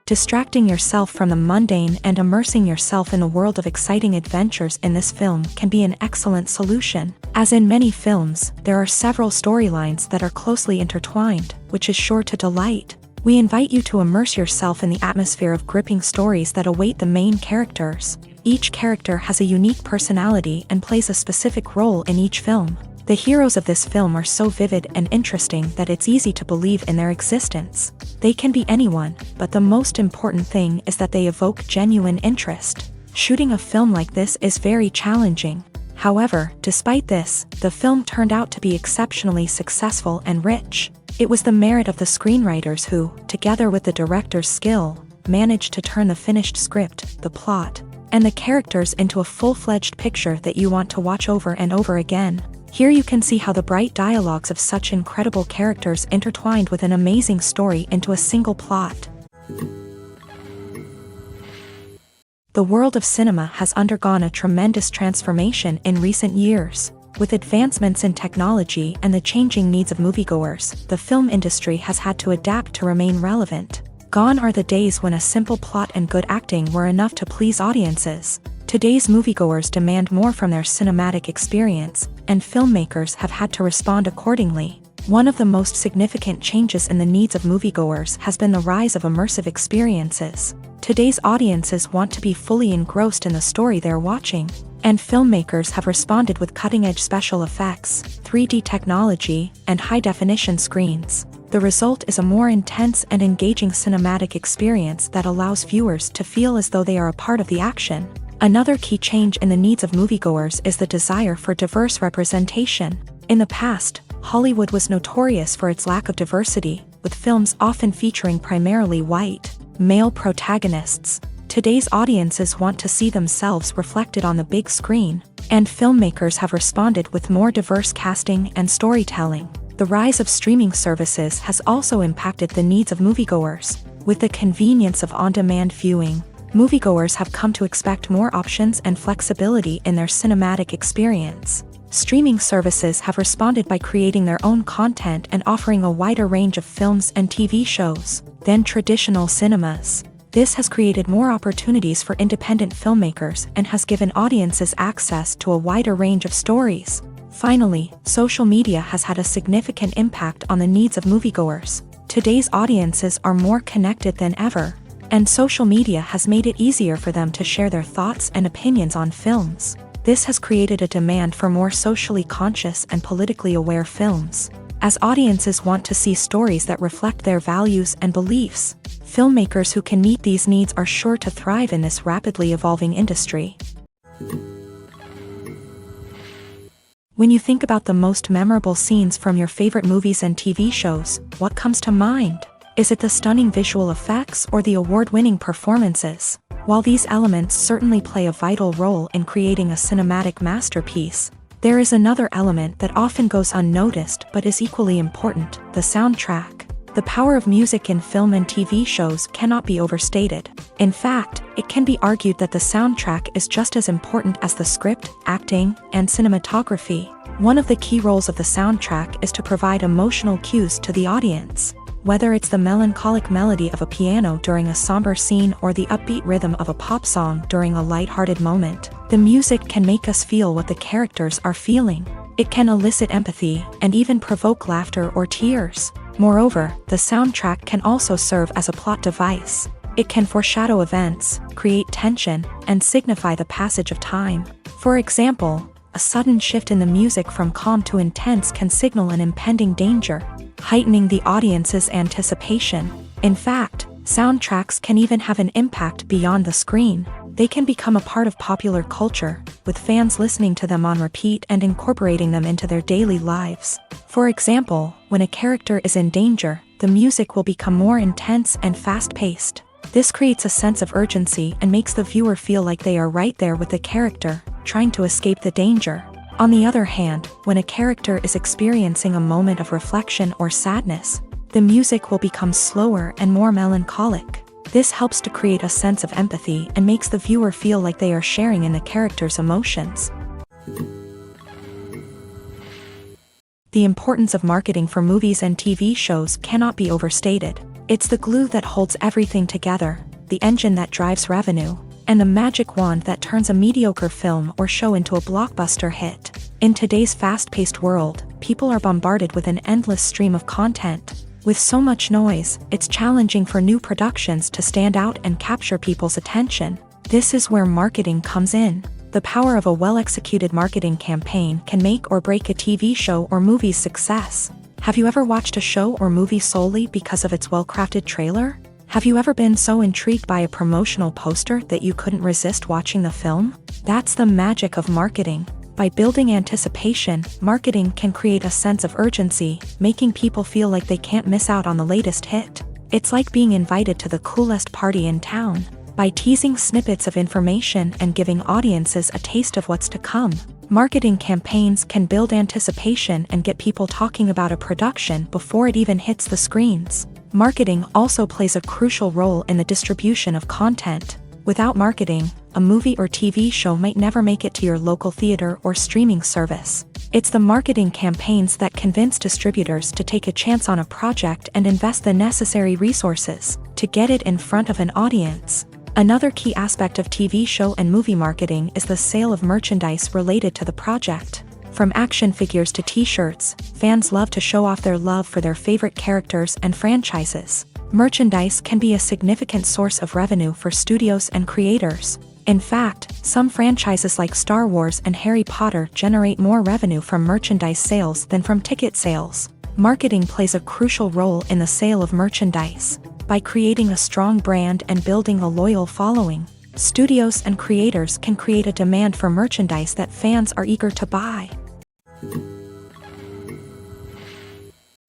Distracting yourself from the mundane and immersing yourself in a world of exciting adventures in this film can be an excellent solution. As in many films, there are several storylines that are closely intertwined, which is sure to delight. We invite you to immerse yourself in the atmosphere of gripping stories that await the main characters. Each character has a unique personality and plays a specific role in each film. The heroes of this film are so vivid and interesting that it's easy to believe in their existence. They can be anyone, but the most important thing is that they evoke genuine interest. Shooting a film like this is very challenging. However, despite this, the film turned out to be exceptionally successful and rich. It was the merit of the screenwriters who, together with the director's skill, managed to turn the finished script, the plot, and the characters into a full-fledged picture that you want to watch over and over again. Here you can see how the bright dialogues of such incredible characters intertwined with an amazing story into a single plot. The world of cinema has undergone a tremendous transformation in recent years. With advancements in technology and the changing needs of moviegoers, the film industry has had to adapt to remain relevant. Gone are the days when a simple plot and good acting were enough to please audiences. Today's moviegoers demand more from their cinematic experience, and filmmakers have had to respond accordingly. One of the most significant changes in the needs of moviegoers has been the rise of immersive experiences. Today's audiences want to be fully engrossed in the story they're watching, and filmmakers have responded with cutting-edge special effects, 3D technology, and high-definition screens. The result is a more intense and engaging cinematic experience that allows viewers to feel as though they are a part of the action. Another key change in the needs of moviegoers is the desire for diverse representation. In the past, Hollywood was notorious for its lack of diversity, with films often featuring primarily white, male protagonists. Today's audiences want to see themselves reflected on the big screen, and filmmakers have responded with more diverse casting and storytelling. The rise of streaming services has also impacted the needs of moviegoers. With the convenience of on-demand viewing, moviegoers have come to expect more options and flexibility in their cinematic experience. Streaming services have responded by creating their own content and offering a wider range of films and TV shows than traditional cinemas. This has created more opportunities for independent filmmakers and has given audiences access to a wider range of stories. Finally, social media has had a significant impact on the needs of moviegoers. Today's audiences are more connected than ever, and social media has made it easier for them to share their thoughts and opinions on films. This has created a demand for more socially conscious and politically aware films. As audiences want to see stories that reflect their values and beliefs, filmmakers who can meet these needs are sure to thrive in this rapidly evolving industry. When you think about the most memorable scenes from your favorite movies and TV shows, what comes to mind? Is it the stunning visual effects or the award-winning performances? While these elements certainly play a vital role in creating a cinematic masterpiece, there is another element that often goes unnoticed but is equally important: the soundtrack. The power of music in film and TV shows cannot be overstated. In fact, it can be argued that the soundtrack is just as important as the script, acting, and cinematography. One of the key roles of the soundtrack is to provide emotional cues to the audience. Whether it's the melancholic melody of a piano during a somber scene or the upbeat rhythm of a pop song during a lighthearted moment, the music can make us feel what the characters are feeling. It can elicit empathy and even provoke laughter or tears. Moreover, the soundtrack can also serve as a plot device. It can foreshadow events, create tension, and signify the passage of time. For example, a sudden shift in the music from calm to intense can signal an impending danger, heightening the audience's anticipation. In fact, soundtracks can even have an impact beyond the screen. They can become a part of popular culture, with fans listening to them on repeat and incorporating them into their daily lives. For example, when a character is in danger, the music will become more intense and fast-paced. This creates a sense of urgency and makes the viewer feel like they are right there with the character, trying to escape the danger. On the other hand, when a character is experiencing a moment of reflection or sadness, the music will become slower and more melancholic. This helps to create a sense of empathy and makes the viewer feel like they are sharing in the character's emotions. The importance of marketing for movies and TV shows cannot be overstated. It's the glue that holds everything together, the engine that drives revenue, and the magic wand that turns a mediocre film or show into a blockbuster hit. In today's fast-paced world, people are bombarded with an endless stream of content. With so much noise, it's challenging for new productions to stand out and capture people's attention. This is where marketing comes in. The power of a well-executed marketing campaign can make or break a TV show or movie's success. Have you ever watched a show or movie solely because of its well-crafted trailer? Have you ever been so intrigued by a promotional poster that you couldn't resist watching the film? That's the magic of marketing. By building anticipation, marketing can create a sense of urgency, making people feel like they can't miss out on the latest hit. It's like being invited to the coolest party in town. By teasing snippets of information and giving audiences a taste of what's to come, marketing campaigns can build anticipation and get people talking about a production before it even hits the screens. Marketing also plays a crucial role in the distribution of content. Without marketing, a movie or TV show might never make it to your local theater or streaming service. It's the marketing campaigns that convince distributors to take a chance on a project and invest the necessary resources to get it in front of an audience. Another key aspect of TV show and movie marketing is the sale of merchandise related to the project. From action figures to t-shirts, fans love to show off their love for their favorite characters and franchises. Merchandise can be a significant source of revenue for studios and creators. In fact, some franchises like Star Wars and Harry Potter generate more revenue from merchandise sales than from ticket sales. Marketing plays a crucial role in the sale of merchandise. By creating a strong brand and building a loyal following, studios and creators can create a demand for merchandise that fans are eager to buy.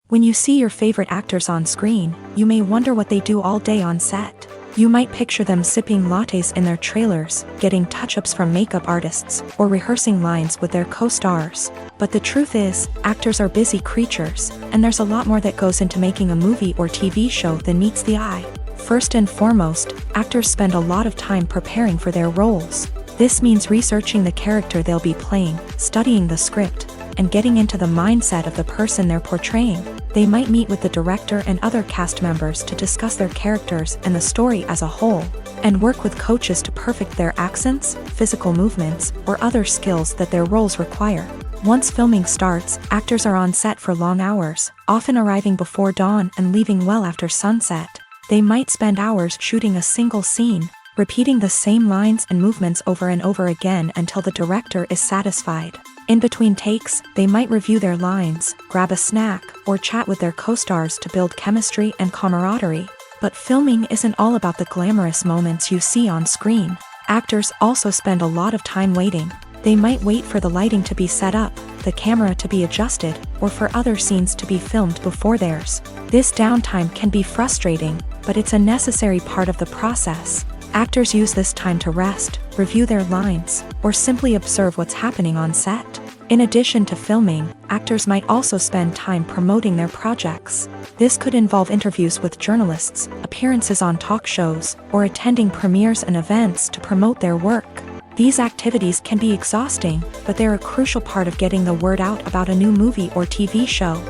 When you see your favorite actors on screen, you may wonder what they do all day on set. You might picture them sipping lattes in their trailers, getting touch-ups from makeup artists, or rehearsing lines with their co-stars. But the truth is, actors are busy creatures, and there's a lot more that goes into making a movie or TV show than meets the eye. First and foremost, actors spend a lot of time preparing for their roles. This means researching the character they'll be playing, studying the script, and getting into the mindset of the person they're portraying. They might meet with the director and other cast members to discuss their characters and the story as a whole, and work with coaches to perfect their accents, physical movements, or other skills that their roles require. Once filming starts, actors are on set for long hours, often arriving before dawn and leaving well after sunset. They might spend hours shooting a single scene, repeating the same lines and movements over and over again until the director is satisfied. In between takes, they might review their lines, grab a snack, or chat with their co-stars to build chemistry and camaraderie. But filming isn't all about the glamorous moments you see on screen. Actors also spend a lot of time waiting. They might wait for the lighting to be set up, the camera to be adjusted, or for other scenes to be filmed before theirs. This downtime can be frustrating, but it's a necessary part of the process. Actors use this time to rest, review their lines, or simply observe what's happening on set. In addition to filming, actors might also spend time promoting their projects. This could involve interviews with journalists, appearances on talk shows, or attending premieres and events to promote their work. These activities can be exhausting, but they're a crucial part of getting the word out about a new movie or TV show.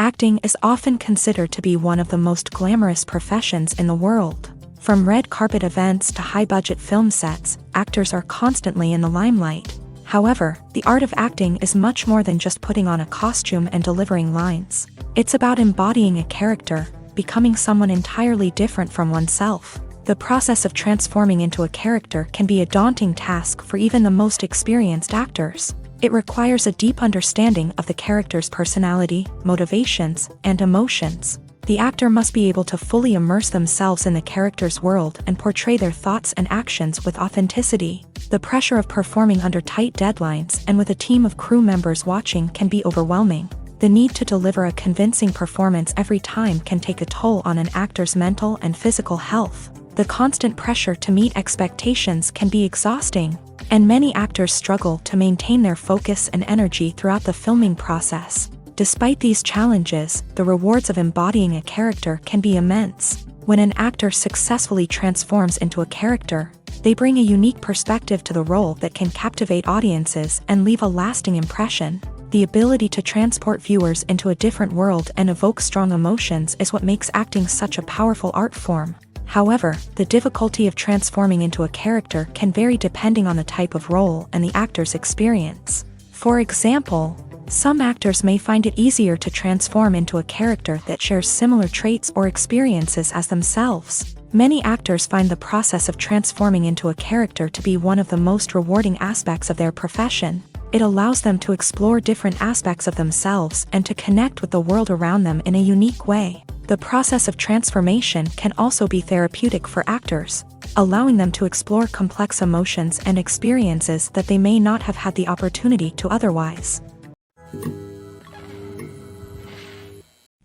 Acting is often considered to be one of the most glamorous professions in the world. From red carpet events to high-budget film sets, actors are constantly in the limelight. However, the art of acting is much more than just putting on a costume and delivering lines. It's about embodying a character, becoming someone entirely different from oneself. The process of transforming into a character can be a daunting task for even the most experienced actors. It requires a deep understanding of the character's personality, motivations, and emotions. The actor must be able to fully immerse themselves in the character's world and portray their thoughts and actions with authenticity. The pressure of performing under tight deadlines and with a team of crew members watching can be overwhelming. The need to deliver a convincing performance every time can take a toll on an actor's mental and physical health. The constant pressure to meet expectations can be exhausting, and many actors struggle to maintain their focus and energy throughout the filming process. Despite these challenges, the rewards of embodying a character can be immense. When an actor successfully transforms into a character, they bring a unique perspective to the role that can captivate audiences and leave a lasting impression. The ability to transport viewers into a different world and evoke strong emotions is what makes acting such a powerful art form. However, the difficulty of transforming into a character can vary depending on the type of role and the actor's experience. For example, some actors may find it easier to transform into a character that shares similar traits or experiences as themselves. Many actors find the process of transforming into a character to be one of the most rewarding aspects of their profession. It allows them to explore different aspects of themselves and to connect with the world around them in a unique way. The process of transformation can also be therapeutic for actors, allowing them to explore complex emotions and experiences that they may not have had the opportunity to otherwise.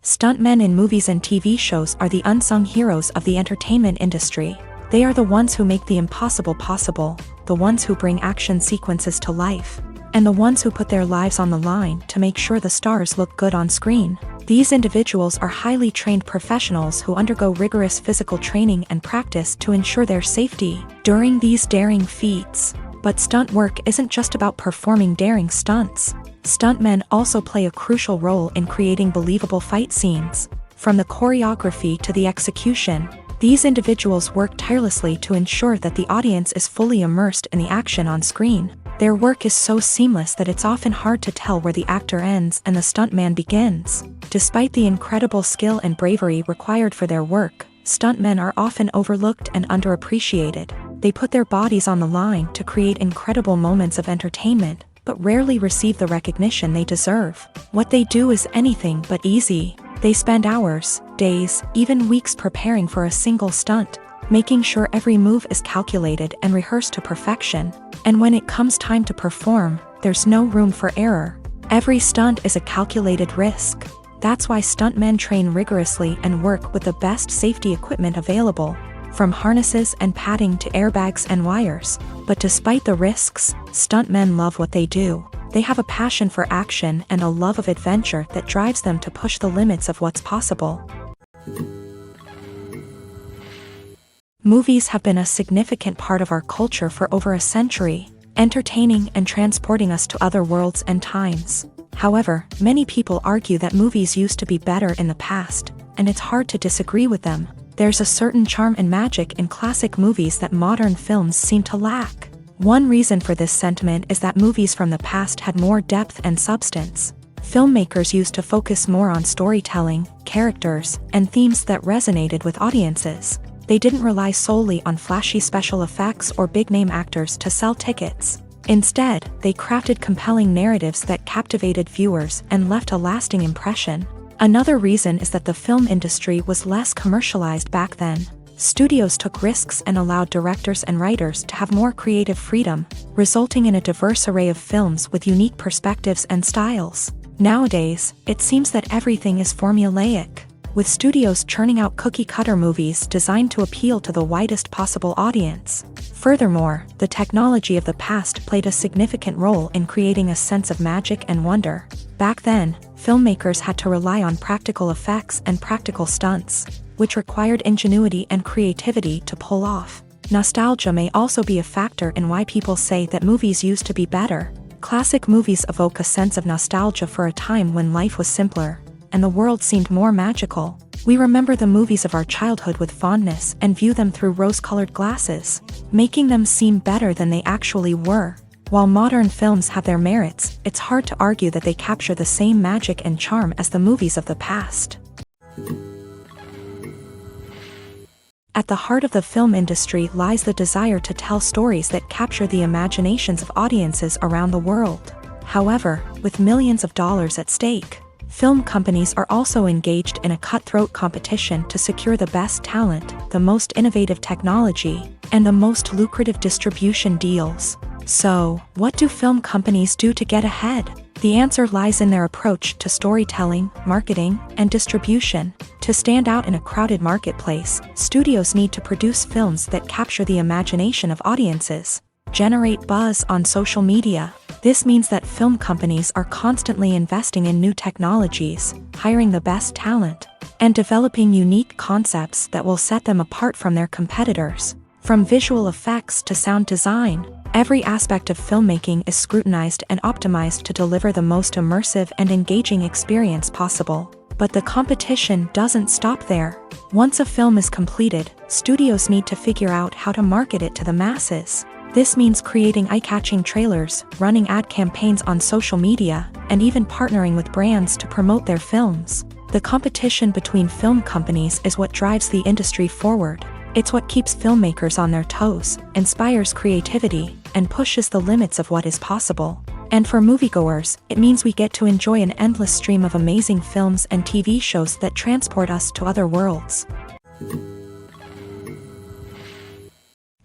Stuntmen in movies and TV shows are the unsung heroes of the entertainment industry. They are the ones who make the impossible possible, the ones who bring action sequences to life, and the ones who put their lives on the line to make sure the stars look good on screen. These individuals are highly trained professionals who undergo rigorous physical training and practice to ensure their safety during these daring feats. But stunt work isn't just about performing daring stunts. Stuntmen also play a crucial role in creating believable fight scenes. From the choreography to the execution, these individuals work tirelessly to ensure that the audience is fully immersed in the action on screen. Their work is so seamless that it's often hard to tell where the actor ends and the stuntman begins. Despite the incredible skill and bravery required for their work, stuntmen are often overlooked and underappreciated. They put their bodies on the line to create incredible moments of entertainment, but rarely receive the recognition they deserve. What they do is anything but easy. They spend hours, days, even weeks preparing for a single stunt, making sure every move is calculated and rehearsed to perfection. And when it comes time to perform, there's no room for error. Every stunt is a calculated risk. That's why stuntmen train rigorously and work with the best safety equipment available, from harnesses and padding to airbags and wires. But despite the risks, stuntmen love what they do. They have a passion for action and a love of adventure that drives them to push the limits of what's possible. Movies have been a significant part of our culture for over a century, entertaining and transporting us to other worlds and times. However, many people argue that movies used to be better in the past, and it's hard to disagree with them. There's a certain charm and magic in classic movies that modern films seem to lack. One reason for this sentiment is that movies from the past had more depth and substance. Filmmakers used to focus more on storytelling, characters, and themes that resonated with audiences. They didn't rely solely on flashy special effects or big-name actors to sell tickets. Instead, they crafted compelling narratives that captivated viewers and left a lasting impression. Another reason is that the film industry was less commercialized back then. Studios took risks and allowed directors and writers to have more creative freedom, resulting in a diverse array of films with unique perspectives and styles. Nowadays, it seems that everything is formulaic, with studios churning out cookie-cutter movies designed to appeal to the widest possible audience. Furthermore, the technology of the past played a significant role in creating a sense of magic and wonder. Back then, filmmakers had to rely on practical effects and practical stunts, which required ingenuity and creativity to pull off. Nostalgia may also be a factor in why people say that movies used to be better. Classic movies evoke a sense of nostalgia for a time when life was simpler, and the world seemed more magical. We remember the movies of our childhood with fondness and view them through rose-colored glasses, making them seem better than they actually were. While modern films have their merits, it's hard to argue that they capture the same magic and charm as the movies of the past. At the heart of the film industry lies the desire to tell stories that capture the imaginations of audiences around the world. However, with millions of dollars at stake, film companies are also engaged in a cutthroat competition to secure the best talent, the most innovative technology, and the most lucrative distribution deals. So, what do film companies do to get ahead? The answer lies in their approach to storytelling, marketing, and distribution. To stand out in a crowded marketplace, studios need to produce films that capture the imagination of audiences, generate buzz on social media. This means that film companies are constantly investing in new technologies, hiring the best talent, and developing unique concepts that will set them apart from their competitors. From visual effects to sound design, Every aspect of filmmaking is scrutinized and optimized to deliver the most immersive and engaging experience possible. But the competition doesn't stop there. Once a film is completed, studios need to figure out how to market it to the masses. This means creating eye-catching trailers, running ad campaigns on social media, and even partnering with brands to promote their films. The competition between film companies is what drives the industry forward. It's what keeps filmmakers on their toes, inspires creativity, and pushes the limits of what is possible. And for moviegoers, it means we get to enjoy an endless stream of amazing films and TV shows that transport us to other worlds.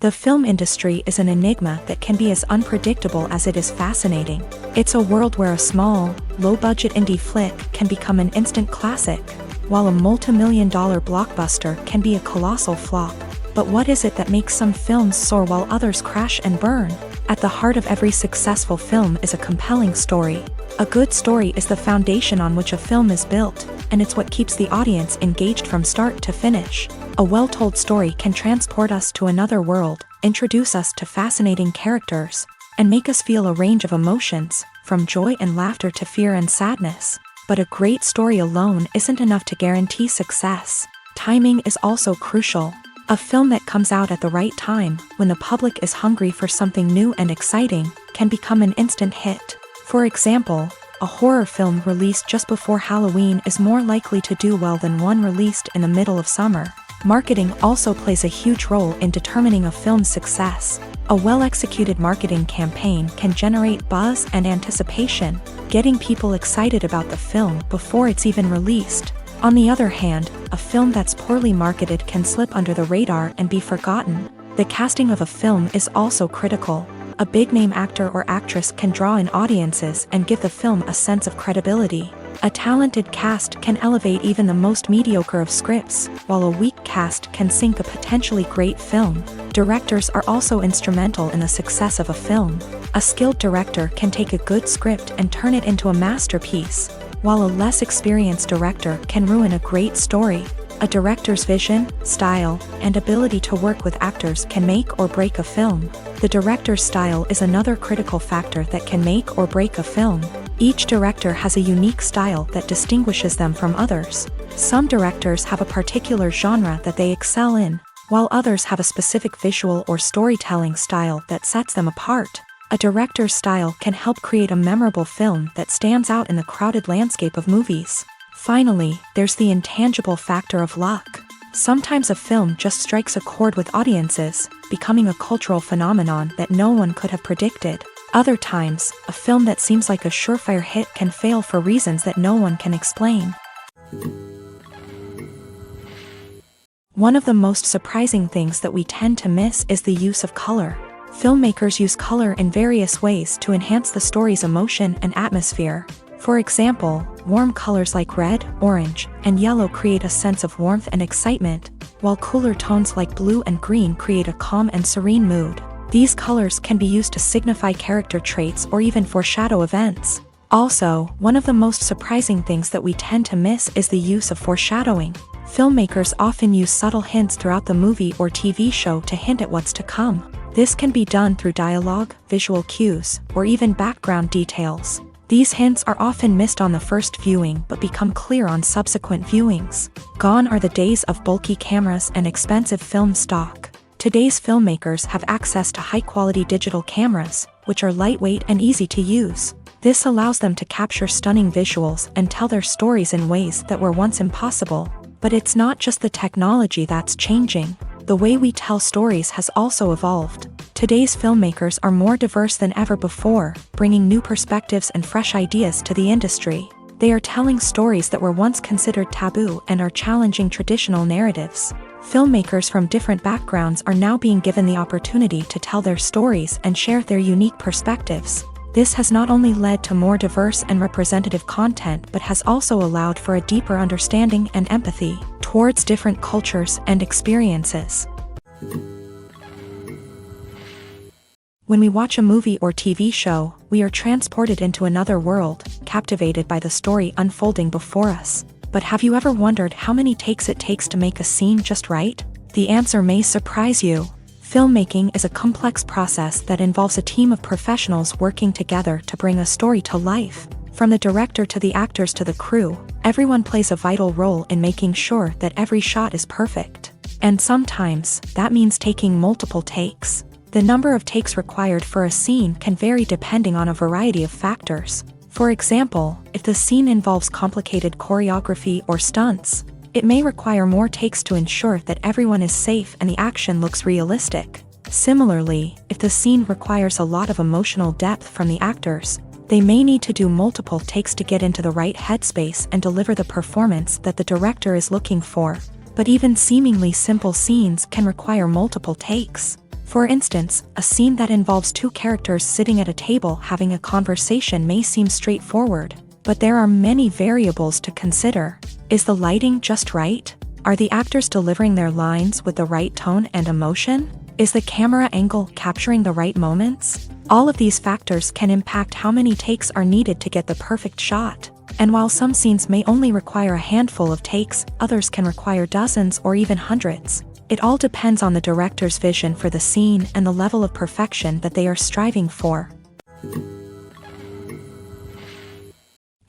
The film industry is an enigma that can be as unpredictable as it is fascinating. It's a world where a small, low-budget indie flick can become an instant classic, while a multi-million-dollar blockbuster can be a colossal flop. But what is it that makes some films soar while others crash and burn? At the heart of every successful film is a compelling story. A good story is the foundation on which a film is built, and it's what keeps the audience engaged from start to finish. A well-told story can transport us to another world, introduce us to fascinating characters, and make us feel a range of emotions, from joy and laughter to fear and sadness. But a great story alone isn't enough to guarantee success. Timing is also crucial. A film that comes out at the right time, when the public is hungry for something new and exciting, can become an instant hit. For example, a horror film released just before Halloween is more likely to do well than one released in the middle of summer. Marketing also plays a huge role in determining a film's success. A well-executed marketing campaign can generate buzz and anticipation, getting people excited about the film before it's even released. On the other hand, a film that's poorly marketed can slip under the radar and be forgotten. The casting of a film is also critical. A big-name actor or actress can draw in audiences and give the film a sense of credibility. A talented cast can elevate even the most mediocre of scripts, while a weak cast can sink a potentially great film. Directors are also instrumental in the success of a film. A skilled director can take a good script and turn it into a masterpiece, while a less experienced director can ruin a great story. A director's vision, style, and ability to work with actors can make or break a film. The director's style is another critical factor that can make or break a film. Each director has a unique style that distinguishes them from others. Some directors have a particular genre that they excel in, while others have a specific visual or storytelling style that sets them apart. A director's style can help create a memorable film that stands out in the crowded landscape of movies. Finally, there's the intangible factor of luck. Sometimes a film just strikes a chord with audiences, becoming a cultural phenomenon that no one could have predicted. Other times, a film that seems like a surefire hit can fail for reasons that no one can explain. One of the most surprising things that we tend to miss is the use of color. Filmmakers use color in various ways to enhance the story's emotion and atmosphere. For example, warm colors like red, orange, and yellow create a sense of warmth and excitement, while cooler tones like blue and green create a calm and serene mood. These colors can be used to signify character traits or even foreshadow events. Also, one of the most surprising things that we tend to miss is the use of foreshadowing. Filmmakers often use subtle hints throughout the movie or TV show to hint at what's to come. This can be done through dialogue, visual cues, or even background details. These hints are often missed on the first viewing but become clear on subsequent viewings. Gone are the days of bulky cameras and expensive film stock. Today's filmmakers have access to high-quality digital cameras, which are lightweight and easy to use. This allows them to capture stunning visuals and tell their stories in ways that were once impossible. But it's not just the technology that's changing. The way we tell stories has also evolved. Today's filmmakers are more diverse than ever before, bringing new perspectives and fresh ideas to the industry. They are telling stories that were once considered taboo and are challenging traditional narratives. Filmmakers from different backgrounds are now being given the opportunity to tell their stories and share their unique perspectives. This has not only led to more diverse and representative content but has also allowed for a deeper understanding and empathy towards different cultures and experiences. When we watch a movie or TV show, we are transported into another world, captivated by the story unfolding before us. But have you ever wondered how many takes it takes to make a scene just right? The answer may surprise you. Filmmaking is a complex process that involves a team of professionals working together to bring a story to life. From the director to the actors to the crew, everyone plays a vital role in making sure that every shot is perfect. And sometimes, that means taking multiple takes. The number of takes required for a scene can vary depending on a variety of factors. For example, if the scene involves complicated choreography or stunts, it may require more takes to ensure that everyone is safe and the action looks realistic. Similarly, if the scene requires a lot of emotional depth from the actors, they may need to do multiple takes to get into the right headspace and deliver the performance that the director is looking for. But even seemingly simple scenes can require multiple takes. For instance, a scene that involves two characters sitting at a table having a conversation may seem straightforward, but there are many variables to consider. Is the lighting just right? Are the actors delivering their lines with the right tone and emotion? Is the camera angle capturing the right moments? All of these factors can impact how many takes are needed to get the perfect shot. And while some scenes may only require a handful of takes, others can require dozens or even hundreds. It all depends on the director's vision for the scene and the level of perfection that they are striving for.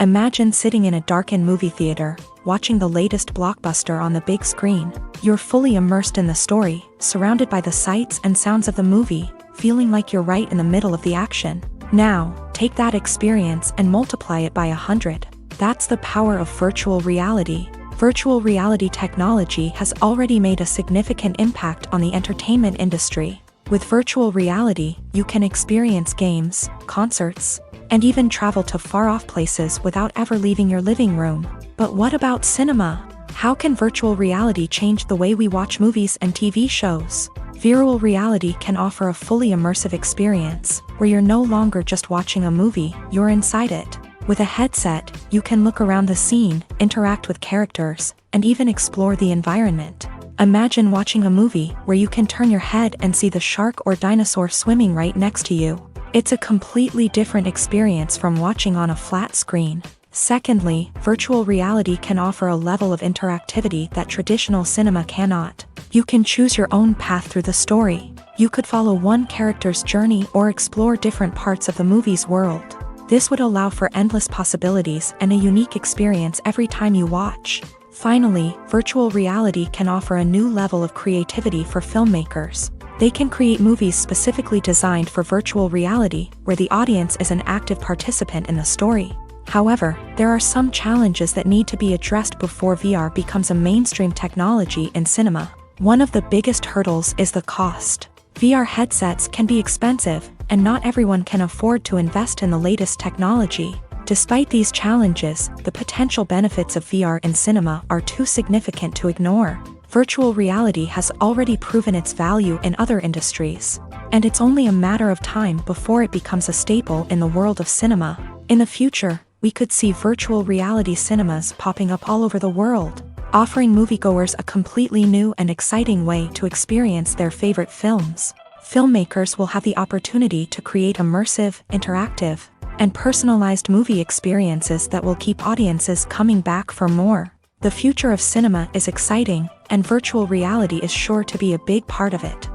Imagine sitting in a darkened movie theater, watching the latest blockbuster on the big screen. You're fully immersed in the story, surrounded by the sights and sounds of the movie, feeling like you're right in the middle of the action. Now, take that experience and multiply it by 100. That's the power of virtual reality. Virtual reality technology has already made a significant impact on the entertainment industry. With virtual reality, you can experience games, concerts, and even travel to far-off places without ever leaving your living room. But what about cinema? How can virtual reality change the way we watch movies and TV shows? Virtual reality can offer a fully immersive experience, where you're no longer just watching a movie, you're inside it. With a headset, you can look around the scene, interact with characters, and even explore the environment. Imagine watching a movie where you can turn your head and see the shark or dinosaur swimming right next to you. It's a completely different experience from watching on a flat screen. Secondly, virtual reality can offer a level of interactivity that traditional cinema cannot. You can choose your own path through the story. You could follow one character's journey or explore different parts of the movie's world. This would allow for endless possibilities and a unique experience every time you watch. Finally, virtual reality can offer a new level of creativity for filmmakers. They can create movies specifically designed for virtual reality, where the audience is an active participant in the story. However, there are some challenges that need to be addressed before VR becomes a mainstream technology in cinema. One of the biggest hurdles is the cost. VR headsets can be expensive, and not everyone can afford to invest in the latest technology. Despite these challenges, the potential benefits of VR in cinema are too significant to ignore. Virtual reality has already proven its value in other industries, and it's only a matter of time before it becomes a staple in the world of cinema. In the future, we could see virtual reality cinemas popping up all over the world, offering moviegoers a completely new and exciting way to experience their favorite films. Filmmakers will have the opportunity to create immersive, interactive, and personalized movie experiences that will keep audiences coming back for more. The future of cinema is exciting, and virtual reality is sure to be a big part of it.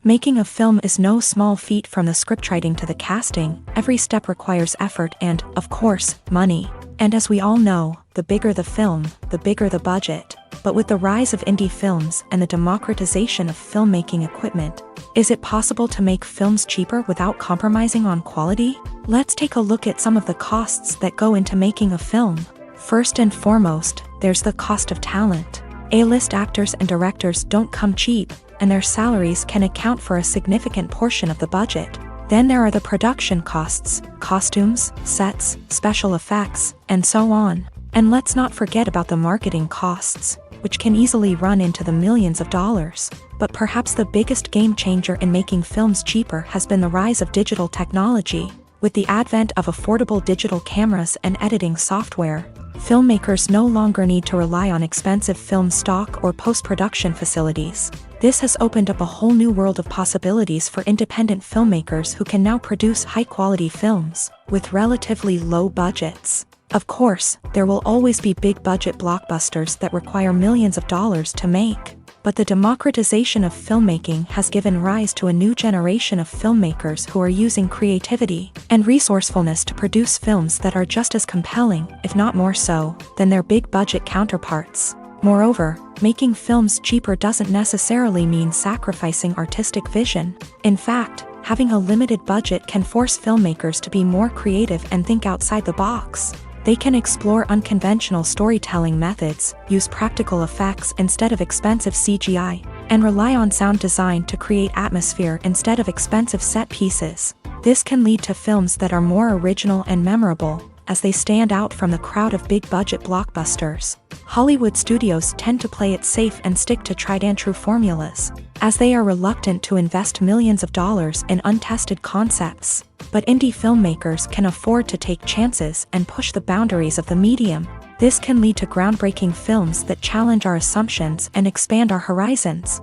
Making a film is no small feat. From the scriptwriting to the casting, every step requires effort and, of course, money. And as we all know, the bigger the film, the bigger the budget. But with the rise of indie films and the democratization of filmmaking equipment, is it possible to make films cheaper without compromising on quality? Let's take a look at some of the costs that go into making a film. First and foremost, there's the cost of talent. A-list actors and directors don't come cheap, and their salaries can account for a significant portion of the budget. Then there are the production costs, costumes, sets, special effects, and so on. And let's not forget about the marketing costs, which can easily run into the millions of dollars. But perhaps the biggest game changer in making films cheaper has been the rise of digital technology. With the advent of affordable digital cameras and editing software, filmmakers no longer need to rely on expensive film stock or post-production facilities. This has opened up a whole new world of possibilities for independent filmmakers who can now produce high-quality films with relatively low budgets. Of course, there will always be big-budget blockbusters that require millions of dollars to make. But the democratization of filmmaking has given rise to a new generation of filmmakers who are using creativity and resourcefulness to produce films that are just as compelling, if not more so, than their big-budget counterparts. Moreover, making films cheaper doesn't necessarily mean sacrificing artistic vision. In fact, having a limited budget can force filmmakers to be more creative and think outside the box. They can explore unconventional storytelling methods, use practical effects instead of expensive CGI, and rely on sound design to create atmosphere instead of expensive set pieces. This can lead to films that are more original and memorable, as they stand out from the crowd of big-budget blockbusters. Hollywood studios tend to play it safe and stick to tried-and-true formulas, as they are reluctant to invest millions of dollars in untested concepts. But indie filmmakers can afford to take chances and push the boundaries of the medium. This can lead to groundbreaking films that challenge our assumptions and expand our horizons.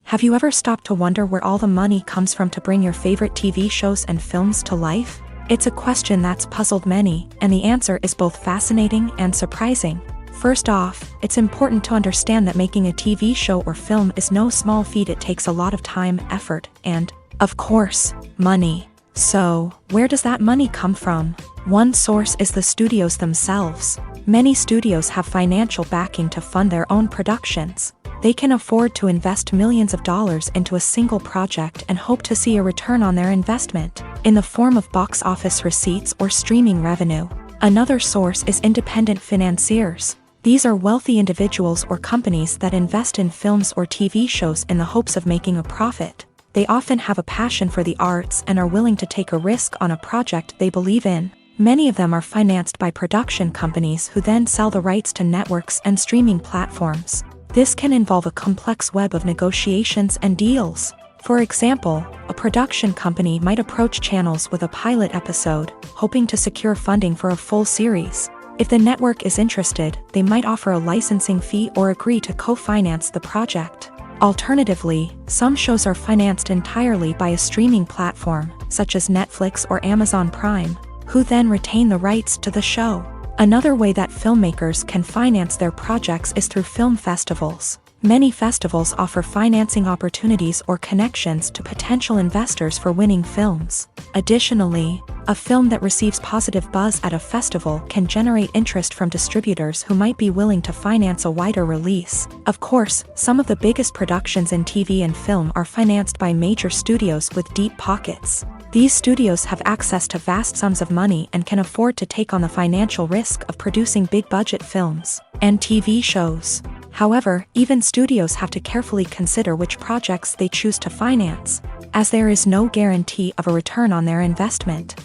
Have you ever stopped to wonder where all the money comes from to bring your favorite TV shows and films to life? It's a question that's puzzled many, and the answer is both fascinating and surprising. First off, it's important to understand that making a TV show or film is no small feat. It takes a lot of time, effort, and, of course, money. So, where does that money come from? One source is the studios themselves. Many studios have financial backing to fund their own productions. They can afford to invest millions of dollars into a single project and hope to see a return on their investment, in the form of box office receipts or streaming revenue. Another source is independent financiers. These are wealthy individuals or companies that invest in films or TV shows in the hopes of making a profit. They often have a passion for the arts and are willing to take a risk on a project they believe in. Many of them are financed by production companies who then sell the rights to networks and streaming platforms. This can involve a complex web of negotiations and deals. For example, a production company might approach channels with a pilot episode, hoping to secure funding for a full series. If the network is interested, they might offer a licensing fee or agree to co-finance the project. Alternatively, some shows are financed entirely by a streaming platform, such as Netflix or Amazon Prime, who then retain the rights to the show. Another way that filmmakers can finance their projects is through film festivals. Many festivals offer financing opportunities or connections to potential investors for winning films. Additionally, a film that receives positive buzz at a festival can generate interest from distributors who might be willing to finance a wider release. Of course, some of the biggest productions in TV and film are financed by major studios with deep pockets. These studios have access to vast sums of money and can afford to take on the financial risk of producing big-budget films and TV shows. However, even studios have to carefully consider which projects they choose to finance, as there is no guarantee of a return on their investment.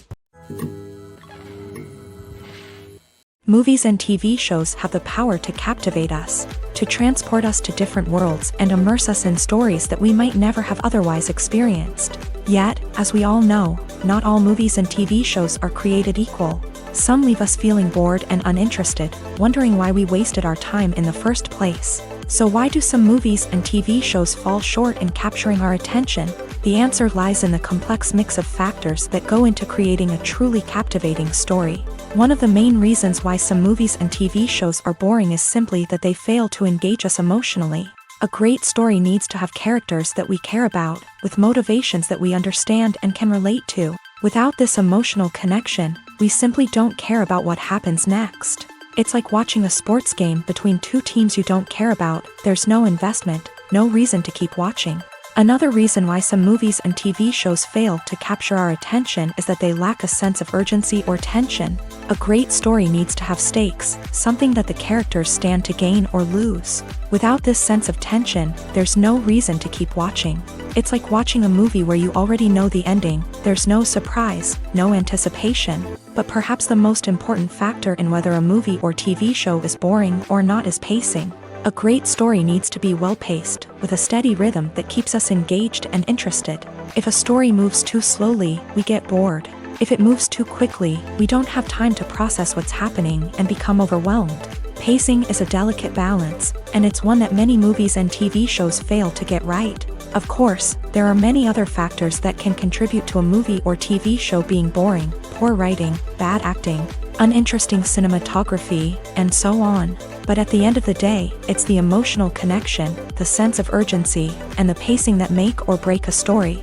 Movies and TV shows have the power to captivate us, to transport us to different worlds and immerse us in stories that we might never have otherwise experienced. Yet, as we all know, not all movies and TV shows are created equal. Some leave us feeling bored and uninterested, wondering why we wasted our time in the first place. So why do some movies and TV shows fall short in capturing our attention? The answer lies in the complex mix of factors that go into creating a truly captivating story. One of the main reasons why some movies and TV shows are boring is simply that they fail to engage us emotionally. A great story needs to have characters that we care about, with motivations that we understand and can relate to. Without this emotional connection, we simply don't care about what happens next. It's like watching a sports game between two teams you don't care about. There's no investment, no reason to keep watching. Another reason why some movies and TV shows fail to capture our attention is that they lack a sense of urgency or tension. A great story needs to have stakes, something that the characters stand to gain or lose. Without this sense of tension, there's no reason to keep watching. It's like watching a movie where you already know the ending. There's no surprise, no anticipation. But perhaps the most important factor in whether a movie or TV show is boring or not is pacing. A great story needs to be well-paced, with a steady rhythm that keeps us engaged and interested. If a story moves too slowly, we get bored. If it moves too quickly, we don't have time to process what's happening and become overwhelmed. Pacing is a delicate balance, and it's one that many movies and TV shows fail to get right. Of course, there are many other factors that can contribute to a movie or TV show being boring: poor writing, bad acting, uninteresting cinematography, and so on. But at the end of the day, it's the emotional connection, the sense of urgency, and the pacing that make or break a story.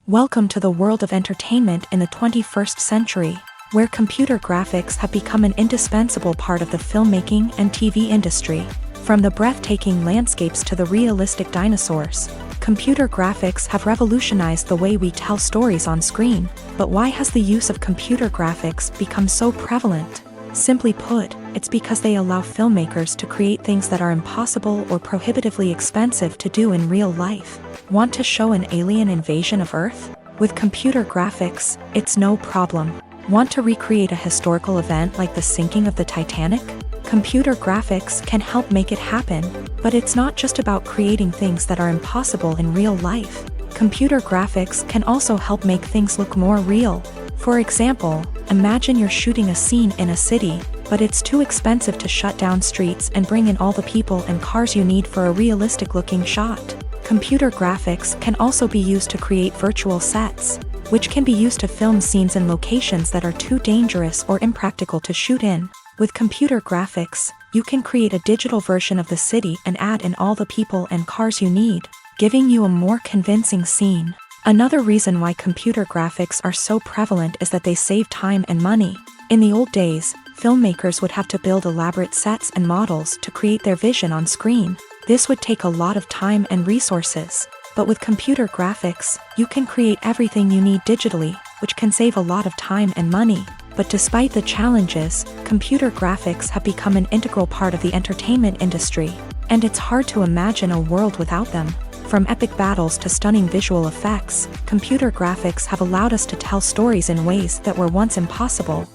Welcome to the world of entertainment in the 21st century, where computer graphics have become an indispensable part of the filmmaking and TV industry. From the breathtaking landscapes to the realistic dinosaurs, computer graphics have revolutionized the way we tell stories on screen. But why has the use of computer graphics become so prevalent? Simply put, it's because they allow filmmakers to create things that are impossible or prohibitively expensive to do in real life. Want to show an alien invasion of Earth? With computer graphics, it's no problem. Want to recreate a historical event like the sinking of the Titanic? Computer graphics can help make it happen. But it's not just about creating things that are impossible in real life. Computer graphics can also help make things look more real. For example, imagine you're shooting a scene in a city, but it's too expensive to shut down streets and bring in all the people and cars you need for a realistic-looking shot. Computer graphics can also be used to create virtual sets, which can be used to film scenes in locations that are too dangerous or impractical to shoot in. With computer graphics, you can create a digital version of the city and add in all the people and cars you need, giving you a more convincing scene. Another reason why computer graphics are so prevalent is that they save time and money. In the old days, filmmakers would have to build elaborate sets and models to create their vision on screen. This would take a lot of time and resources. But with computer graphics, you can create everything you need digitally, which can save a lot of time and money. But despite the challenges, computer graphics have become an integral part of the entertainment industry, and it's hard to imagine a world without them. From epic battles to stunning visual effects, computer graphics have allowed us to tell stories in ways that were once impossible.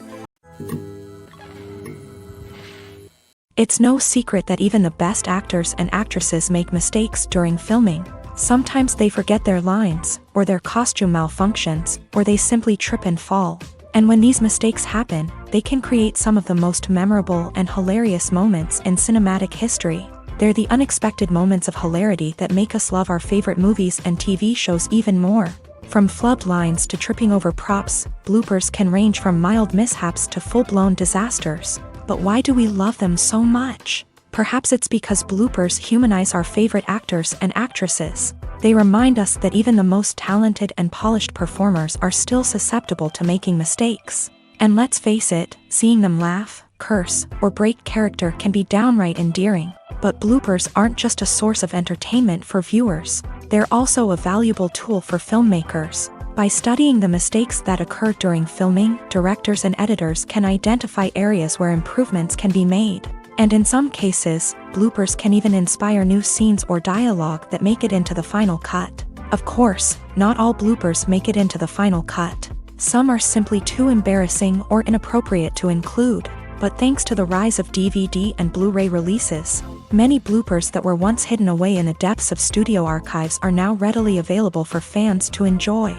It's no secret that even the best actors and actresses make mistakes during filming. Sometimes they forget their lines, or their costume malfunctions, or they simply trip and fall. And when these mistakes happen, they can create some of the most memorable and hilarious moments in cinematic history. They're the unexpected moments of hilarity that make us love our favorite movies and TV shows even more. From flubbed lines to tripping over props, bloopers can range from mild mishaps to full-blown disasters. But why do we love them so much? Perhaps it's because bloopers humanize our favorite actors and actresses. They remind us that even the most talented and polished performers are still susceptible to making mistakes. And let's face it, seeing them laugh, curse, or break character can be downright endearing. But bloopers aren't just a source of entertainment for viewers. They're also a valuable tool for filmmakers. By studying the mistakes that occur during filming, directors and editors can identify areas where improvements can be made. And in some cases, bloopers can even inspire new scenes or dialogue that make it into the final cut. Of course, not all bloopers make it into the final cut. Some are simply too embarrassing or inappropriate to include. But thanks to the rise of DVD and Blu-ray releases, many bloopers that were once hidden away in the depths of studio archives are now readily available for fans to enjoy.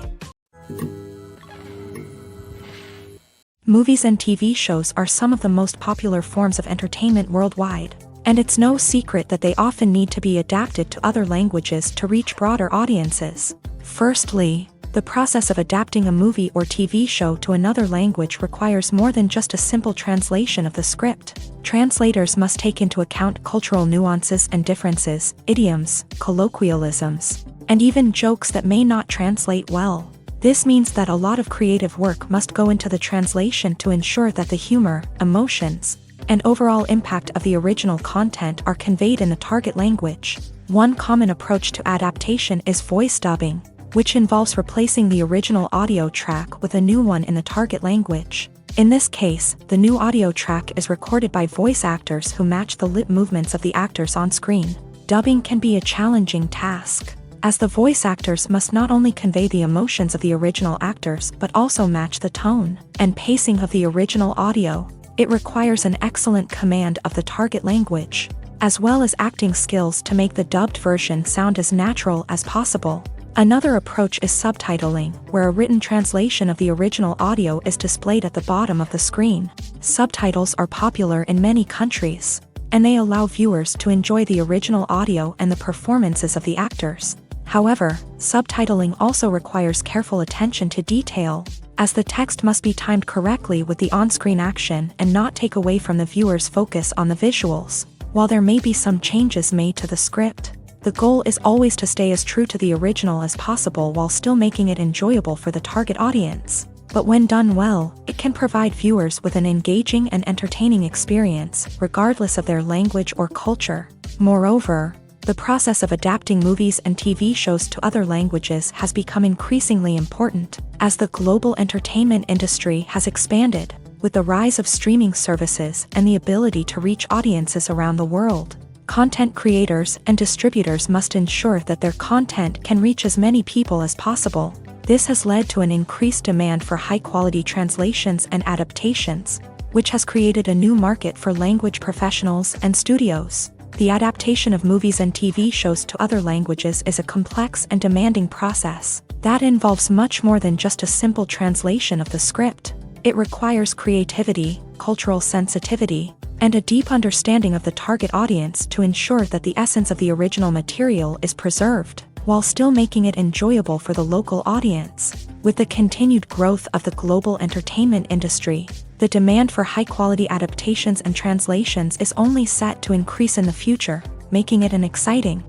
Movies and TV shows are some of the most popular forms of entertainment worldwide, and it's no secret that they often need to be adapted to other languages to reach broader audiences. Firstly, the process of adapting a movie or TV show to another language requires more than just a simple translation of the script. Translators must take into account cultural nuances and differences, idioms, colloquialisms, and even jokes that may not translate well. This means that a lot of creative work must go into the translation to ensure that the humor, emotions, and overall impact of the original content are conveyed in the target language. One common approach to adaptation is voice dubbing, which involves replacing the original audio track with a new one in the target language. In this case, the new audio track is recorded by voice actors who match the lip movements of the actors on screen. Dubbing can be a challenging task, as the voice actors must not only convey the emotions of the original actors but also match the tone and pacing of the original audio. It requires an excellent command of the target language, as well as acting skills to make the dubbed version sound as natural as possible. Another approach is subtitling, where a written translation of the original audio is displayed at the bottom of the screen. Subtitles are popular in many countries, and they allow viewers to enjoy the original audio and the performances of the actors. However, subtitling also requires careful attention to detail. as the text must be timed correctly with the on-screen action and not take away from the viewer's focus on the visuals. While there may be some changes made to the script, the goal is always to stay as true to the original as possible while still making it enjoyable for the target audience. But when done well, it can provide viewers with an engaging and entertaining experience, regardless of their language or culture. Moreover, the process of adapting movies and TV shows to other languages has become increasingly important, as the global entertainment industry has expanded, with the rise of streaming services and the ability to reach audiences around the world. Content creators and distributors must ensure that their content can reach as many people as possible. This has led to an increased demand for high-quality translations and adaptations, which has created a new market for language professionals and studios. The adaptation of movies and TV shows to other languages is a complex and demanding process that involves much more than just a simple translation of the script. It requires creativity, cultural sensitivity, and a deep understanding of the target audience to ensure that the essence of the original material is preserved, while still making it enjoyable for the local audience. With the continued growth of the global entertainment industry, the demand for high-quality adaptations and translations is only set to increase in the future, making it an exciting.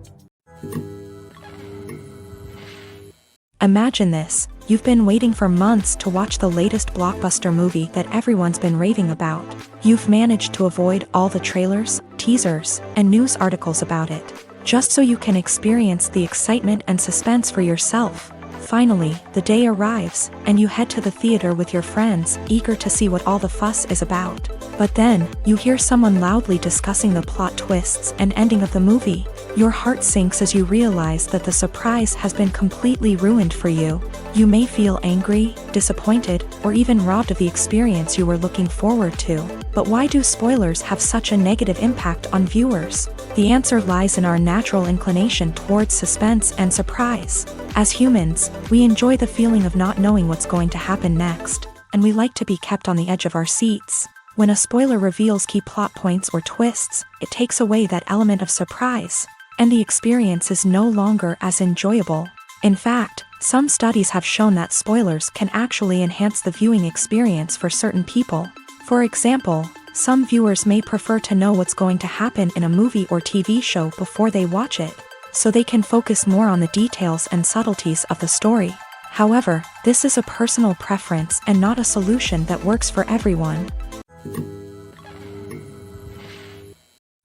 Imagine this: you've been waiting for months to watch the latest blockbuster movie that everyone's been raving about. You've managed to avoid all the trailers, teasers, and news articles about it, just so you can experience the excitement and suspense for yourself. Finally, the day arrives, and you head to the theater with your friends, eager to see what all the fuss is about. But then, you hear someone loudly discussing the plot twists and ending of the movie. Your heart sinks as you realize that the surprise has been completely ruined for you. You may feel angry, disappointed, or even robbed of the experience you were looking forward to. But why do spoilers have such a negative impact on viewers? The answer lies in our natural inclination towards suspense and surprise. As humans, we enjoy the feeling of not knowing what's going to happen next, and we like to be kept on the edge of our seats. When a spoiler reveals key plot points or twists, it takes away that element of surprise, and the experience is no longer as enjoyable. In fact, some studies have shown that spoilers can actually enhance the viewing experience for certain people. For example, some viewers may prefer to know what's going to happen in a movie or TV show before they watch it, so they can focus more on the details and subtleties of the story. However, this is a personal preference and not a solution that works for everyone.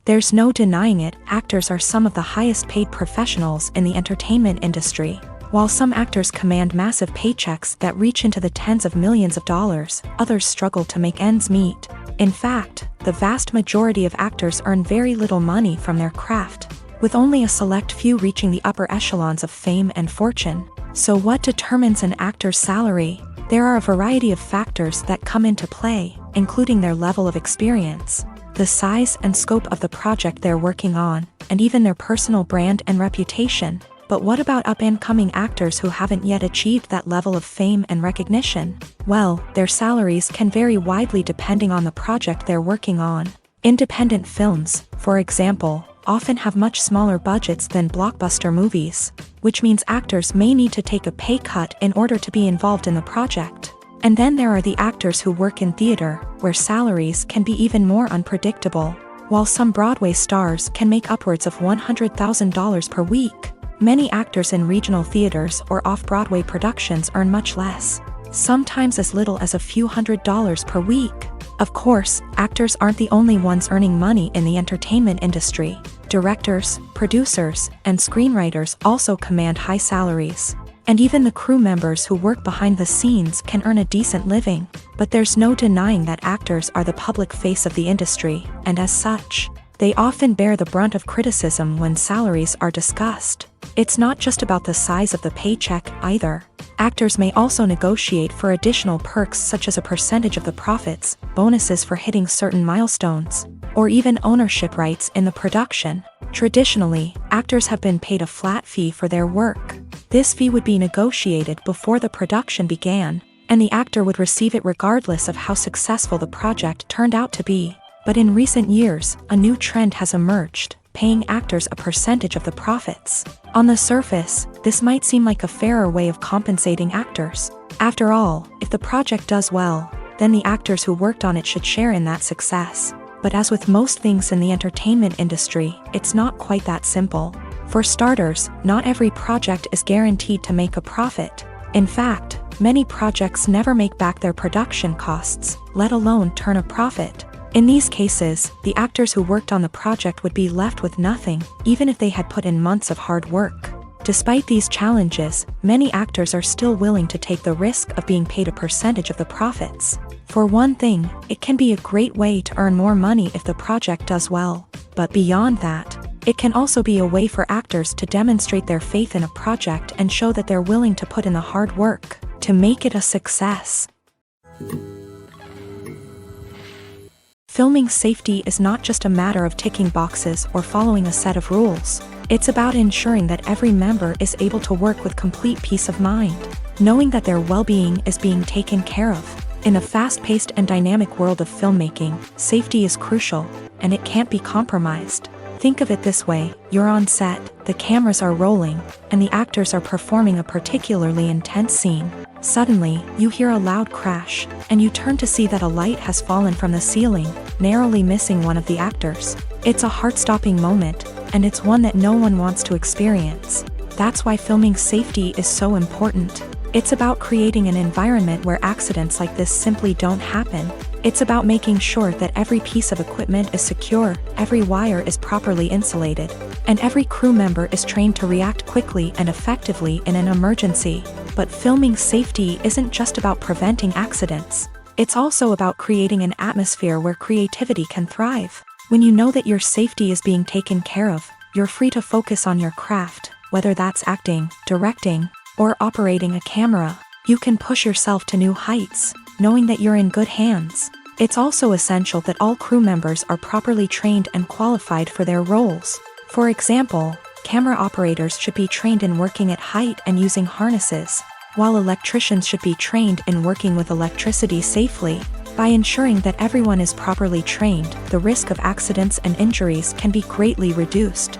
There's no denying it, actors are some of the highest paid professionals in the entertainment industry. While some actors command massive paychecks that reach into the tens of millions of dollars, others struggle to make ends meet. In fact, the vast majority of actors earn very little money from their craft, with only a select few reaching the upper echelons of fame and fortune. So what determines an actor's salary? There are a variety of factors that come into play, including their level of experience, the size and scope of the project they're working on, and even their personal brand and reputation. But what about up-and-coming actors who haven't yet achieved that level of fame and recognition? Well, their salaries can vary widely depending on the project they're working on. Independent films, for example, often have much smaller budgets than blockbuster movies, which means actors may need to take a pay cut in order to be involved in the project. And then there are the actors who work in theater, where salaries can be even more unpredictable. While some Broadway stars can make upwards of $100,000 per week, many actors in regional theaters or off-Broadway productions earn much less, sometimes as little as a few $100s per week. Of course, actors aren't the only ones earning money in the entertainment industry. Directors, producers, and screenwriters also command high salaries. And even the crew members who work behind the scenes can earn a decent living. But there's no denying that actors are the public face of the industry, and as such, they often bear the brunt of criticism when salaries are discussed. It's not just about the size of the paycheck, either. Actors may also negotiate for additional perks such as a percentage of the profits, bonuses for hitting certain milestones, or even ownership rights in the production. Traditionally, actors have been paid a flat fee for their work. This fee would be negotiated before the production began, and the actor would receive it regardless of how successful the project turned out to be. But in recent years, a new trend has emerged. paying actors a percentage of the profits. On the surface, this might seem like a fairer way of compensating actors. After all, if the project does well, then the actors who worked on it should share in that success. But as with most things in the entertainment industry, it's not quite that simple. For starters, not every project is guaranteed to make a profit. In fact, many projects never make back their production costs, let alone turn a profit. In these cases, the actors who worked on the project would be left with nothing, even if they had put in months of hard work. Despite these challenges, many actors are still willing to take the risk of being paid a percentage of the profits. For one thing, it can be a great way to earn more money if the project does well. But beyond that, it can also be a way for actors to demonstrate their faith in a project and show that they're willing to put in the hard work to make it a success. Filming safety is not just a matter of ticking boxes or following a set of rules. It's about ensuring that every member is able to work with complete peace of mind, knowing that their well-being is being taken care of. In a fast-paced and dynamic world of filmmaking, safety is crucial, and it can't be compromised. Think of it this way: you're on set, the cameras are rolling, and the actors are performing a particularly intense scene. Suddenly, you hear a loud crash, and you turn to see that a light has fallen from the ceiling, narrowly missing one of the actors. It's a heart-stopping moment, and it's one that no one wants to experience. That's why filming safety is so important. It's about creating an environment where accidents like this simply don't happen. It's about making sure that every piece of equipment is secure, every wire is properly insulated, and every crew member is trained to react quickly and effectively in an emergency. But filming safety isn't just about preventing accidents. It's also about creating an atmosphere where creativity can thrive. When you know that your safety is being taken care of, you're free to focus on your craft, whether that's acting, directing, or operating a camera. You can push yourself to new heights, knowing that you're in good hands. It's also essential that all crew members are properly trained and qualified for their roles. For example, camera operators should be trained in working at height and using harnesses, while electricians should be trained in working with electricity safely. By ensuring that everyone is properly trained, the risk of accidents and injuries can be greatly reduced.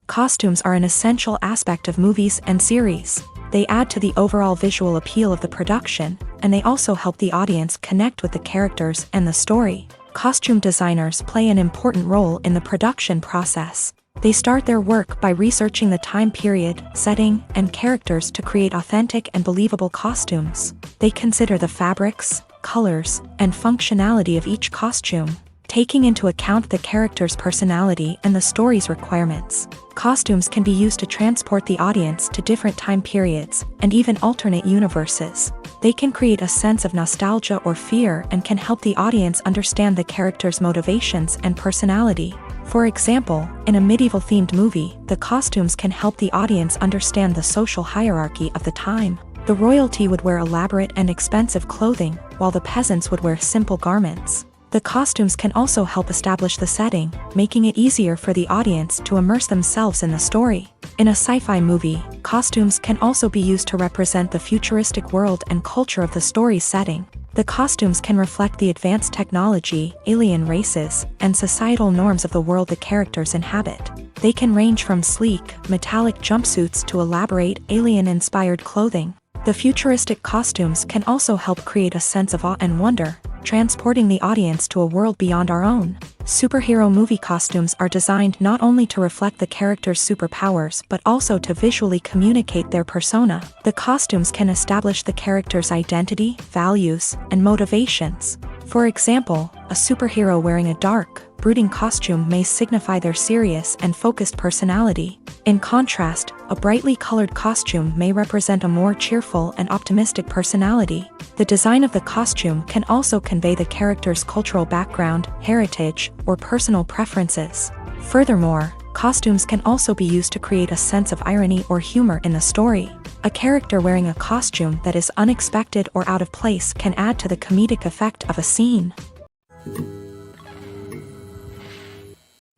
Costumes are an essential aspect of movies and series. They add to the overall visual appeal of the production, and they also help the audience connect with the characters and the story. Costume designers play an important role in the production process. They start their work by researching the time period, setting, and characters to create authentic and believable costumes. They consider the fabrics, colors, and functionality of each costume, taking into account the character's personality and the story's requirements. Costumes can be used to transport the audience to different time periods and even alternate universes. They can create a sense of nostalgia or fear and can help the audience understand the character's motivations and personality. For example, in a medieval-themed movie, the costumes can help the audience understand the social hierarchy of the time. The royalty would wear elaborate and expensive clothing, while the peasants would wear simple garments. The costumes can also help establish the setting, making it easier for the audience to immerse themselves in the story. In a sci-fi movie, costumes can also be used to represent the futuristic world and culture of the story's setting. The costumes can reflect the advanced technology, alien races, and societal norms of the world the characters inhabit. They can range from sleek, metallic jumpsuits to elaborate, alien-inspired clothing. The futuristic costumes can also help create a sense of awe and wonder, transporting the audience to a world beyond our own. Superhero movie costumes are designed not only to reflect the character's superpowers but also to visually communicate their persona. The costumes can establish the character's identity, values, and motivations. For example, a superhero wearing a dark, brooding costume may signify their serious and focused personality. In contrast, a brightly colored costume may represent a more cheerful and optimistic personality. The design of the costume can also convey the character's cultural background, heritage, or personal preferences. Furthermore, costumes can also be used to create a sense of irony or humor in the story. A character wearing a costume that is unexpected or out of place can add to the comedic effect of a scene.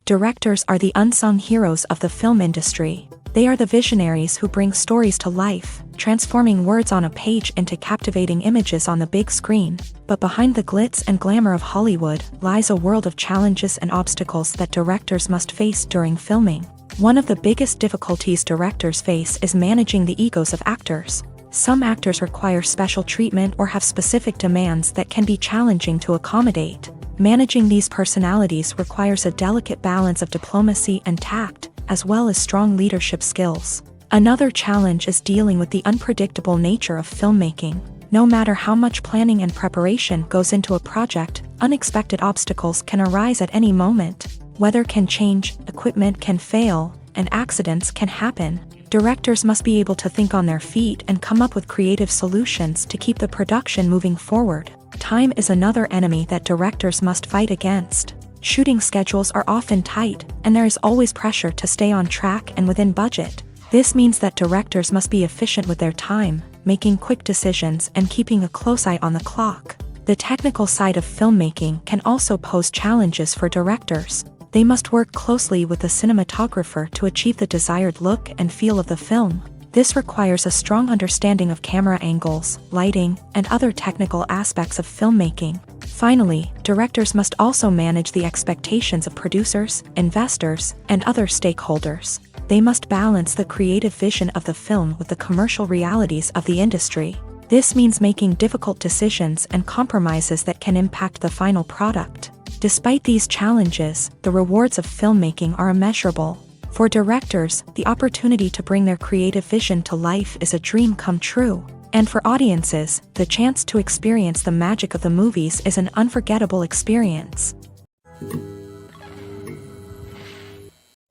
Directors are the unsung heroes of the film industry. They are the visionaries who bring stories to life, transforming words on a page into captivating images on the big screen. But behind the glitz and glamour of Hollywood lies a world of challenges and obstacles that directors must face during filming. One of the biggest difficulties directors face is managing the egos of actors. Some actors require special treatment or have specific demands that can be challenging to accommodate. Managing these personalities requires a delicate balance of diplomacy and tact, as well as strong leadership skills. Another challenge is dealing with the unpredictable nature of filmmaking. No matter how much planning and preparation goes into a project, unexpected obstacles can arise at any moment. Weather can change, equipment can fail, and accidents can happen. Directors must be able to think on their feet and come up with creative solutions to keep the production moving forward. Time is another enemy that directors must fight against. Shooting schedules are often tight, and there is always pressure to stay on track and within budget. This means that directors must be efficient with their time, making quick decisions and keeping a close eye on the clock. The technical side of filmmaking can also pose challenges for directors. They must work closely with the cinematographer to achieve the desired look and feel of the film. This requires a strong understanding of camera angles, lighting, and other technical aspects of filmmaking. Finally, directors must also manage the expectations of producers, investors, and other stakeholders. They must balance the creative vision of the film with the commercial realities of the industry. This means making difficult decisions and compromises that can impact the final product. Despite these challenges, the rewards of filmmaking are immeasurable. For directors, the opportunity to bring their creative vision to life is a dream come true. And for audiences, the chance to experience the magic of the movies is an unforgettable experience.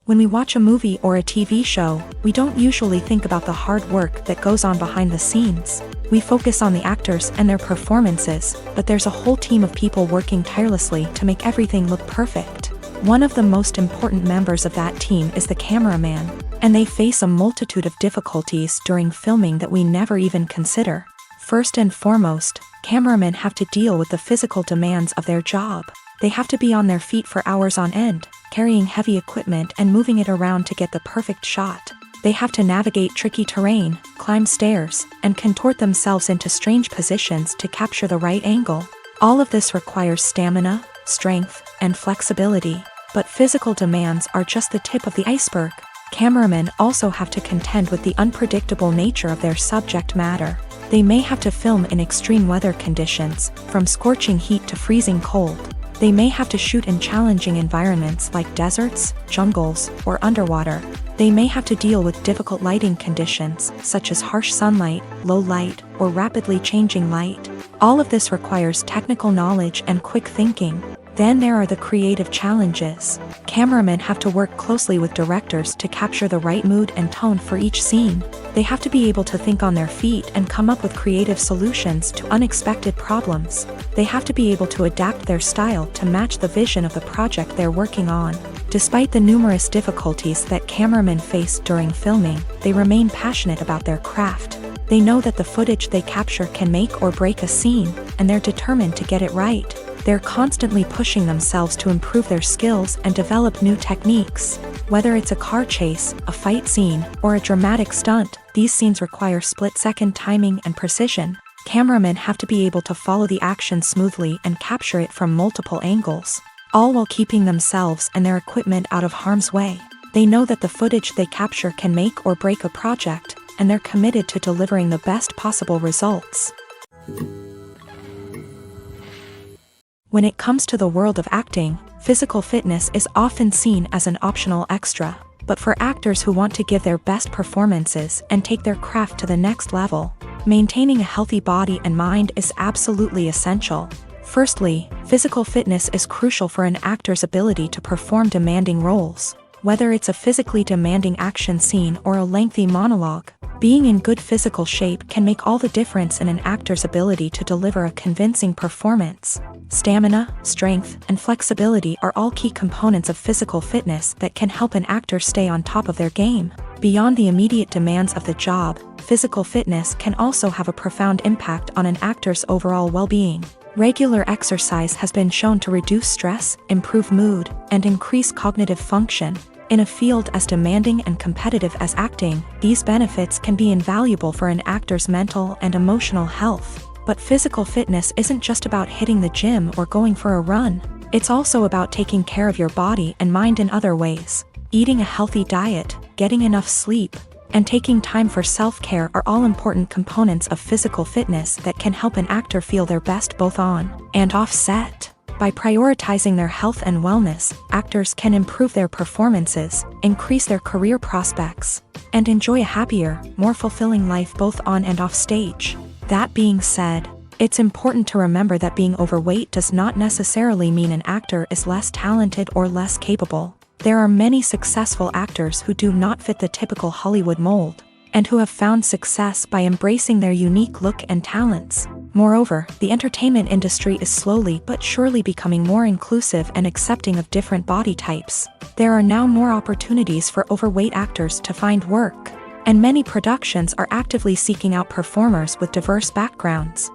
When we watch a movie or a TV show, we don't usually think about the hard work that goes on behind the scenes. We focus on the actors and their performances, but there's a whole team of people working tirelessly to make everything look perfect. One of the most important members of that team is the cameraman, and they face a multitude of difficulties during filming that we never even consider. First and foremost, cameramen have to deal with the physical demands of their job. They have to be on their feet for hours on end, carrying heavy equipment and moving it around to get the perfect shot. They have to navigate tricky terrain, climb stairs, and contort themselves into strange positions to capture the right angle. All of this requires stamina, strength, and flexibility. But physical demands are just the tip of the iceberg. Cameramen also have to contend with the unpredictable nature of their subject matter. They may have to film in extreme weather conditions, from scorching heat to freezing cold. They may have to shoot in challenging environments like deserts, jungles, or underwater. They may have to deal with difficult lighting conditions, such as harsh sunlight, low light, or rapidly changing light. All of this requires technical knowledge and quick thinking. Then there are the creative challenges. Cameramen have to work closely with directors to capture the right mood and tone for each scene. They have to be able to think on their feet and come up with creative solutions to unexpected problems. They have to be able to adapt their style to match the vision of the project they're working on. Despite the numerous difficulties that cameramen face during filming, they remain passionate about their craft. They know that the footage they capture can make or break a scene, and they're determined to get it right. They're constantly pushing themselves to improve their skills and develop new techniques. Whether it's a car chase, a fight scene, or a dramatic stunt, these scenes require split-second timing and precision. Cameramen have to be able to follow the action smoothly and capture it from multiple angles, all while keeping themselves and their equipment out of harm's way. They know that the footage they capture can make or break a project, and they're committed to delivering the best possible results. When it comes to the world of acting, physical fitness is often seen as an optional extra. But for actors who want to give their best performances and take their craft to the next level, maintaining a healthy body and mind is absolutely essential. Firstly, physical fitness is crucial for an actor's ability to perform demanding roles. Whether it's a physically demanding action scene or a lengthy monologue, being in good physical shape can make all the difference in an actor's ability to deliver a convincing performance. Stamina, strength, and flexibility are all key components of physical fitness that can help an actor stay on top of their game. Beyond the immediate demands of the job, physical fitness can also have a profound impact on an actor's overall well-being. Regular exercise has been shown to reduce stress, improve mood, and increase cognitive function. In a field as demanding and competitive as acting, these benefits can be invaluable for an actor's mental and emotional health. But physical fitness isn't just about hitting the gym or going for a run. It's also about taking care of your body and mind in other ways. Eating a healthy diet, getting enough sleep, and taking time for self-care are all important components of physical fitness that can help an actor feel their best both on and off set. By prioritizing their health and wellness, actors can improve their performances, increase their career prospects, and enjoy a happier, more fulfilling life both on and off stage. That being said, it's important to remember that being overweight does not necessarily mean an actor is less talented or less capable. There are many successful actors who do not fit the typical Hollywood mold, and who have found success by embracing their unique look and talents. Moreover, the entertainment industry is slowly but surely becoming more inclusive and accepting of different body types. There are now more opportunities for overweight actors to find work, and many productions are actively seeking out performers with diverse backgrounds.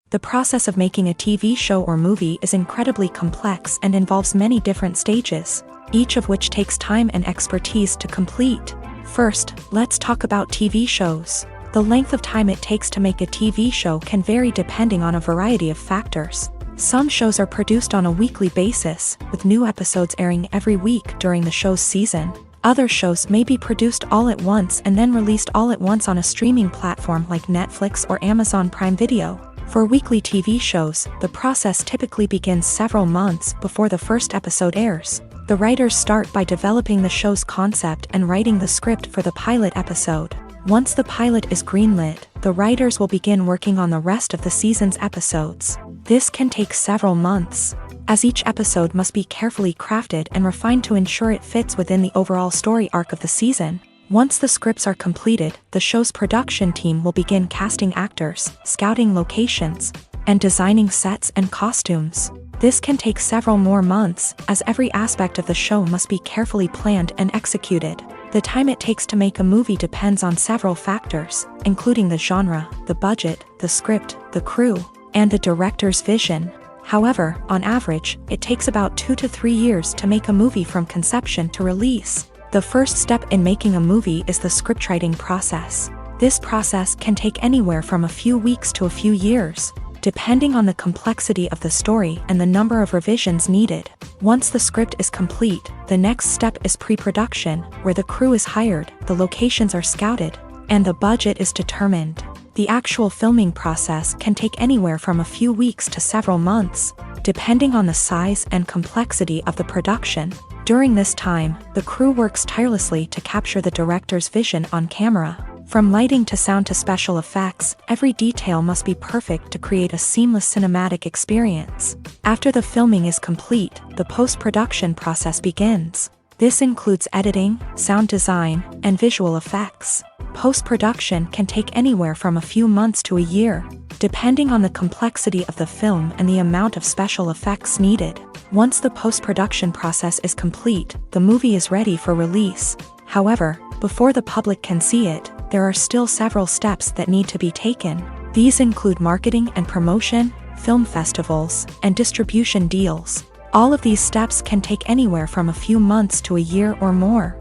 The process of making a TV show or movie is incredibly complex and involves many different stages, each of which takes time and expertise to complete. First, let's talk about TV shows. The length of time it takes to make a TV show can vary depending on a variety of factors. Some shows are produced on a weekly basis, with new episodes airing every week during the show's season. Other shows may be produced all at once and then released all at once on a streaming platform like Netflix or Amazon Prime Video. For weekly TV shows, the process typically begins several months before the first episode airs. The writers start by developing the show's concept and writing the script for the pilot episode. Once the pilot is greenlit, the writers will begin working on the rest of the season's episodes. This can take several months, as each episode must be carefully crafted and refined to ensure it fits within the overall story arc of the season. Once the scripts are completed, the show's production team will begin casting actors, scouting locations, and designing sets and costumes. This can take several more months, as every aspect of the show must be carefully planned and executed. The time it takes to make a movie depends on several factors, including the genre, the budget, the script, the crew, and the director's vision. However, on average, it takes about 2 to 3 years to make a movie from conception to release. The first step in making a movie is the scriptwriting process. This process can take anywhere from a few weeks to a few years, depending on the complexity of the story and the number of revisions needed. Once the script is complete, the next step is pre-production, where the crew is hired, the locations are scouted, and the budget is determined. The actual filming process can take anywhere from a few weeks to several months, depending on the size and complexity of the production. During this time, the crew works tirelessly to capture the director's vision on camera. From lighting to sound to special effects, every detail must be perfect to create a seamless cinematic experience. After the filming is complete, the post-production process begins. This includes editing, sound design, and visual effects. Post-production can take anywhere from a few months to a year, depending on the complexity of the film and the amount of special effects needed. Once the post-production process is complete, the movie is ready for release. However, before the public can see it, there are still several steps that need to be taken. These include marketing and promotion, film festivals, and distribution deals. All of these steps can take anywhere from a few months to a year or more.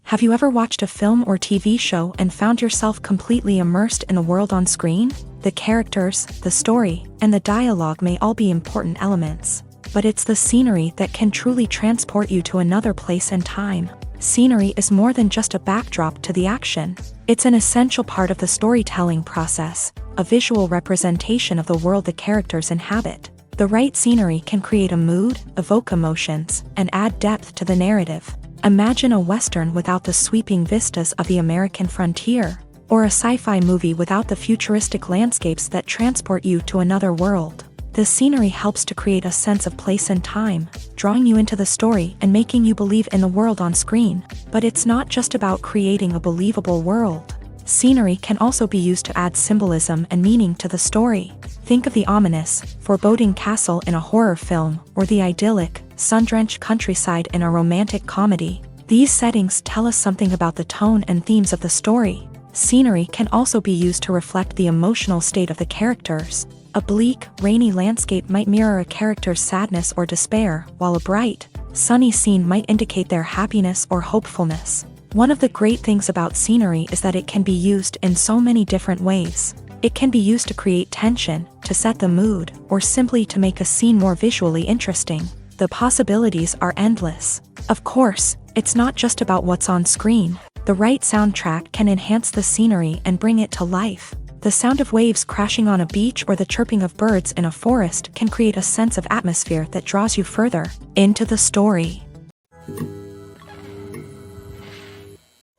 Have you ever watched a film or TV show and found yourself completely immersed in the world on screen? The characters, the story, and the dialogue may all be important elements, but it's the scenery that can truly transport you to another place and time. Scenery is more than just a backdrop to the action. It's an essential part of the storytelling process, a visual representation of the world the characters inhabit. The right scenery can create a mood, evoke emotions, and add depth to the narrative. Imagine a Western without the sweeping vistas of the American frontier, or a sci-fi movie without the futuristic landscapes that transport you to another world. The scenery helps to create a sense of place and time, drawing you into the story and making you believe in the world on screen. But it's not just about creating a believable world. Scenery can also be used to add symbolism and meaning to the story. Think of the ominous, foreboding castle in a horror film, or the idyllic, sun-drenched countryside in a romantic comedy. These settings tell us something about the tone and themes of the story. Scenery can also be used to reflect the emotional state of the characters. A bleak, rainy landscape might mirror a character's sadness or despair, while a bright, sunny scene might indicate their happiness or hopefulness. One of the great things about scenery is that it can be used in so many different ways. It can be used to create tension, to set the mood, or simply to make a scene more visually interesting. The possibilities are endless. Of course, it's not just about what's on screen. The right soundtrack can enhance the scenery and bring it to life. The sound of waves crashing on a beach or the chirping of birds in a forest can create a sense of atmosphere that draws you further into the story.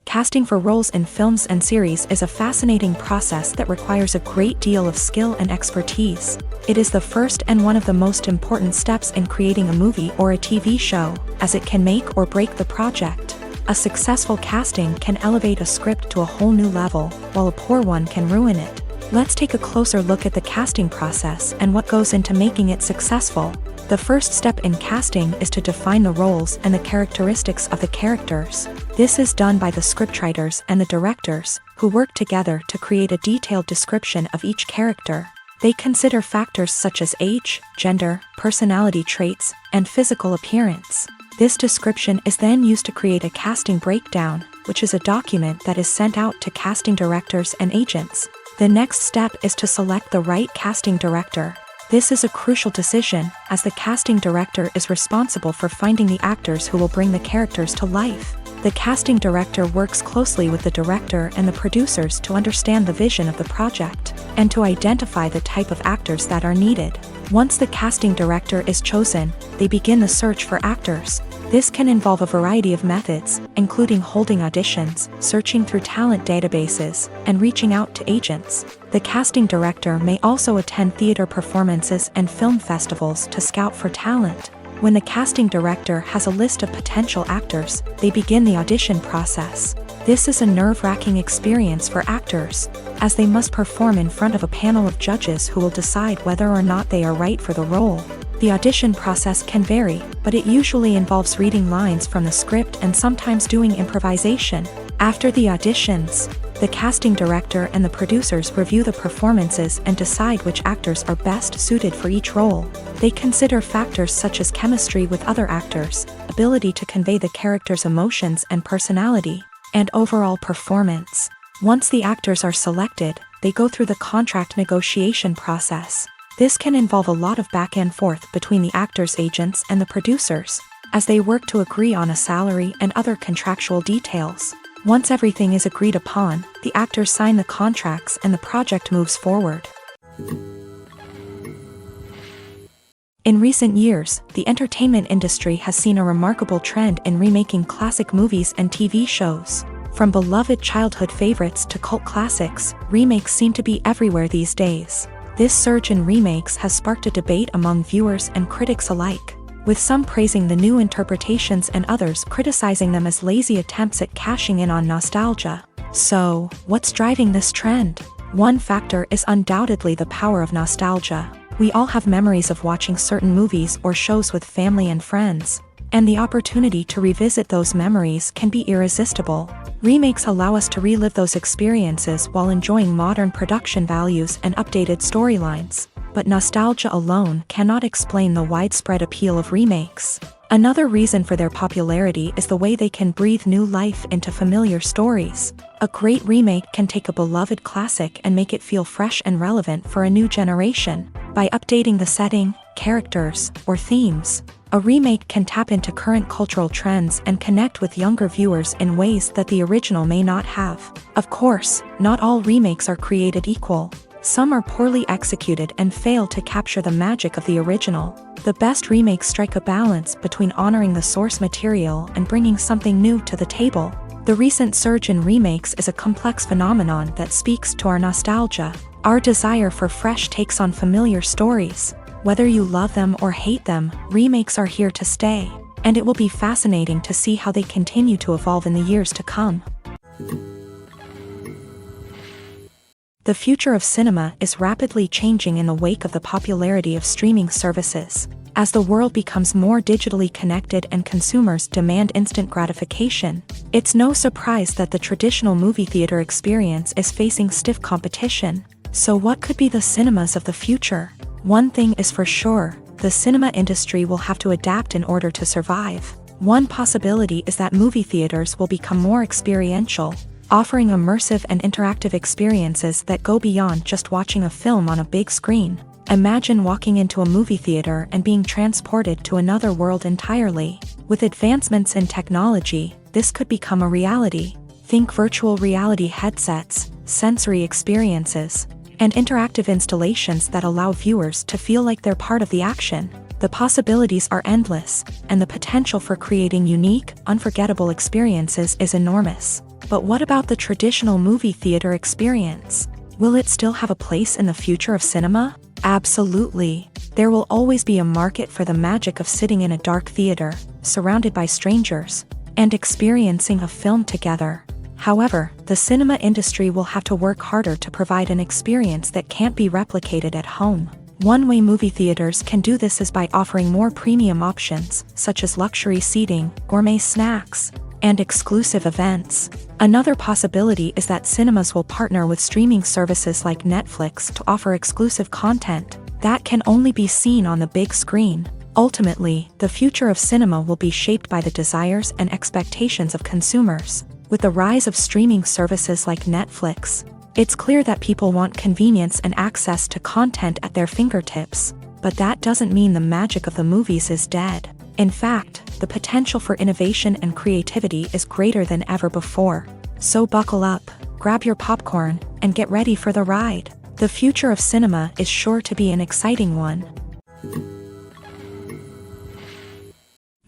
Casting for roles in films and series is a fascinating process that requires a great deal of skill and expertise. It is the first and one of the most important steps in creating a movie or a TV show, as it can make or break the project. A successful casting can elevate a script to a whole new level, while a poor one can ruin it. Let's take a closer look at the casting process and what goes into making it successful. The first step in casting is to define the roles and the characteristics of the characters. This is done by the scriptwriters and the directors, who work together to create a detailed description of each character. They consider factors such as age, gender, personality traits, and physical appearance. This description is then used to create a casting breakdown, which is a document that is sent out to casting directors and agents. The next step is to select the right casting director. This is a crucial decision, as the casting director is responsible for finding the actors who will bring the characters to life. The casting director works closely with the director and the producers to understand the vision of the project, and to identify the type of actors that are needed. Once the casting director is chosen, they begin the search for actors. This can involve a variety of methods, including holding auditions, searching through talent databases, and reaching out to agents. The casting director may also attend theater performances and film festivals to scout for talent. When the casting director has a list of potential actors, they begin the audition process. This is a nerve-wracking experience for actors, as they must perform in front of a panel of judges who will decide whether or not they are right for the role. The audition process can vary, but it usually involves reading lines from the script and sometimes doing improvisation. After the auditions, the casting director and the producers review the performances and decide which actors are best suited for each role. They consider factors such as chemistry with other actors, ability to convey the character's emotions and personality, and overall performance. Once the actors are selected, they go through the contract negotiation process. This can involve a lot of back and forth between the actors' agents and the producers, as they work to agree on a salary and other contractual details. Once everything is agreed upon, the actors sign the contracts and the project moves forward. In recent years, the entertainment industry has seen a remarkable trend in remaking classic movies and TV shows. From beloved childhood favorites to cult classics, remakes seem to be everywhere these days. This surge in remakes has sparked a debate among viewers and critics alike, with some praising the new interpretations and others criticizing them as lazy attempts at cashing in on nostalgia. So, what's driving this trend? One factor is undoubtedly the power of nostalgia. We all have memories of watching certain movies or shows with family and friends, and the opportunity to revisit those memories can be irresistible. Remakes allow us to relive those experiences while enjoying modern production values and updated storylines. But nostalgia alone cannot explain the widespread appeal of remakes. Another reason for their popularity is the way they can breathe new life into familiar stories. A great remake can take a beloved classic and make it feel fresh and relevant for a new generation. By updating the setting, characters, or themes, a remake can tap into current cultural trends and connect with younger viewers in ways that the original may not have. Of course, not all remakes are created equal. Some are poorly executed and fail to capture the magic of the original. The best remakes strike a balance between honoring the source material and bringing something new to the table. The recent surge in remakes is a complex phenomenon that speaks to our nostalgia, our desire for fresh takes on familiar stories. Whether you love them or hate them, remakes are here to stay, and it will be fascinating to see how they continue to evolve in the years to come. The future of cinema is rapidly changing in the wake of the popularity of streaming services. As the world becomes more digitally connected and consumers demand instant gratification, it's no surprise that the traditional movie theater experience is facing stiff competition. So what could be the cinemas of the future? One thing is for sure, the cinema industry will have to adapt in order to survive. One possibility is that movie theaters will become more experiential, offering immersive and interactive experiences that go beyond just watching a film on a big screen. Imagine walking into a movie theater and being transported to another world entirely. With advancements in technology, this could become a reality. Think virtual reality headsets, sensory experiences, and interactive installations that allow viewers to feel like they're part of the action. The possibilities are endless, and the potential for creating unique, unforgettable experiences is enormous. But what about the traditional movie theater experience? Will it still have a place in the future of cinema? Absolutely. There will always be a market for the magic of sitting in a dark theater, surrounded by strangers, and experiencing a film together. However, the cinema industry will have to work harder to provide an experience that can't be replicated at home. One way movie theaters can do this is by offering more premium options, such as luxury seating, gourmet snacks, and exclusive events. Another possibility is that cinemas will partner with streaming services like Netflix to offer exclusive content that can only be seen on the big screen. Ultimately, the future of cinema will be shaped by the desires and expectations of consumers. With the rise of streaming services like Netflix, it's clear that people want convenience and access to content at their fingertips. But that doesn't mean the magic of the movies is dead. In fact, the potential for innovation and creativity is greater than ever before. So buckle up, grab your popcorn, and get ready for the ride. The future of cinema is sure to be an exciting one.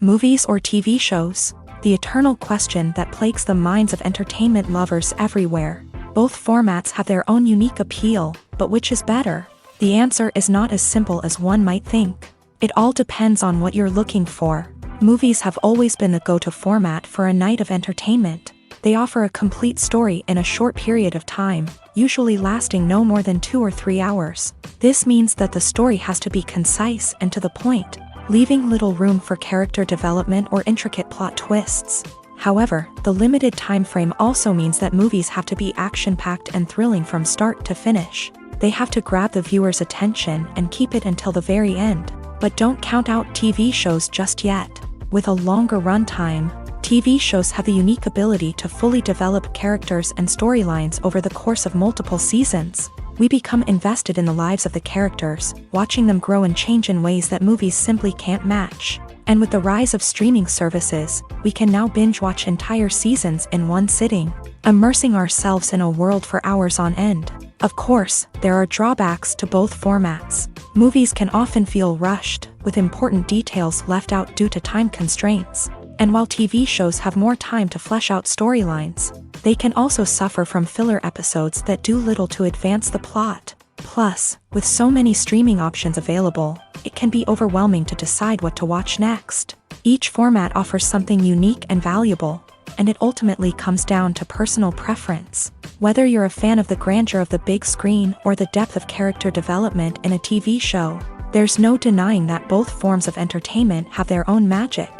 Movies or TV shows? The eternal question that plagues the minds of entertainment lovers everywhere. Both formats have their own unique appeal, but which is better? The answer is not as simple as one might think. It all depends on what you're looking for. Movies have always been the go-to format for a night of entertainment. They offer a complete story in a short period of time, usually lasting no more than 2 or 3 hours. This means that the story has to be concise and to the point, leaving little room for character development or intricate plot twists. However, the limited time frame also means that movies have to be action-packed and thrilling from start to finish. They have to grab the viewer's attention and keep it until the very end. But don't count out TV shows just yet. With a longer runtime, TV shows have the unique ability to fully develop characters and storylines over the course of multiple seasons. We become invested in the lives of the characters, watching them grow and change in ways that movies simply can't match. And with the rise of streaming services, we can now binge-watch entire seasons in one sitting, immersing ourselves in a world for hours on end. Of course, there are drawbacks to both formats. Movies can often feel rushed, with important details left out due to time constraints. And while TV shows have more time to flesh out storylines, they can also suffer from filler episodes that do little to advance the plot. Plus, with so many streaming options available, it can be overwhelming to decide what to watch next. Each format offers something unique and valuable, and it ultimately comes down to personal preference. Whether you're a fan of the grandeur of the big screen or the depth of character development in a TV show, there's no denying that both forms of entertainment have their own magic.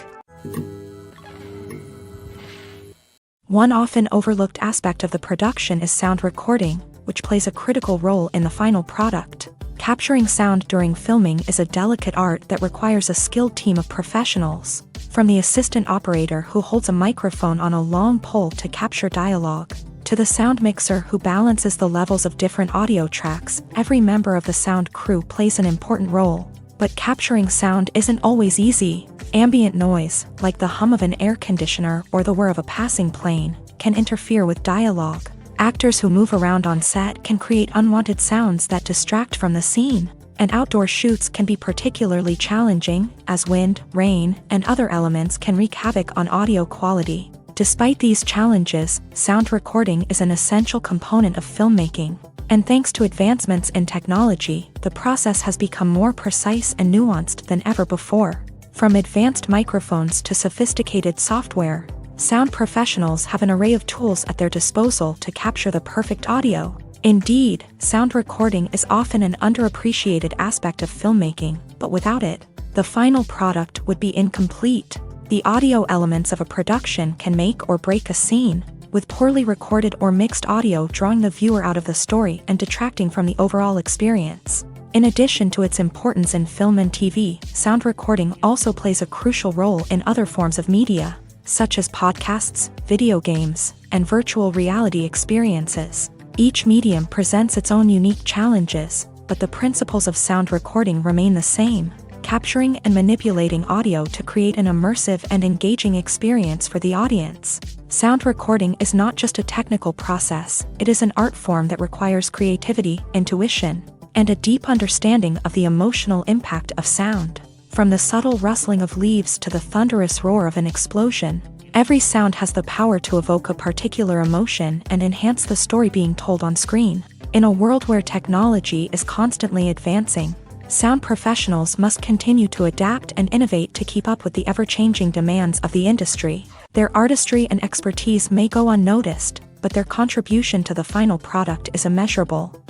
One often overlooked aspect of the production is sound recording, which plays a critical role in the final product. Capturing sound during filming is a delicate art that requires a skilled team of professionals. From the assistant operator who holds a microphone on a long pole to capture dialogue, to the sound mixer who balances the levels of different audio tracks, every member of the sound crew plays an important role. But capturing sound isn't always easy. Ambient noise, like the hum of an air conditioner or the whir of a passing plane, can interfere with dialogue. Actors who move around on set can create unwanted sounds that distract from the scene. And outdoor shoots can be particularly challenging, as wind, rain, and other elements can wreak havoc on audio quality. Despite these challenges, sound recording is an essential component of filmmaking. And thanks to advancements in technology, the process has become more precise and nuanced than ever before. From advanced microphones to sophisticated software, sound professionals have an array of tools at their disposal to capture the perfect audio. Indeed, sound recording is often an underappreciated aspect of filmmaking, but without it, the final product would be incomplete. The audio elements of a production can make or break a scene. with poorly recorded or mixed audio drawing the viewer out of the story and detracting from the overall experience. In addition to its importance in film and TV, sound recording also plays a crucial role in other forms of media, such as podcasts, video games, and virtual reality experiences. Each medium presents its own unique challenges, but the principles of sound recording remain the same: capturing and manipulating audio to create an immersive and engaging experience for the audience. Sound recording is not just a technical process, it is an art form that requires creativity, intuition, and a deep understanding of the emotional impact of sound. From the subtle rustling of leaves to the thunderous roar of an explosion, every sound has the power to evoke a particular emotion and enhance the story being told on screen. In a world where technology is constantly advancing, sound professionals must continue to adapt and innovate to keep up with the ever-changing demands of the industry. Their artistry and expertise may go unnoticed, but their contribution to the final product is immeasurable.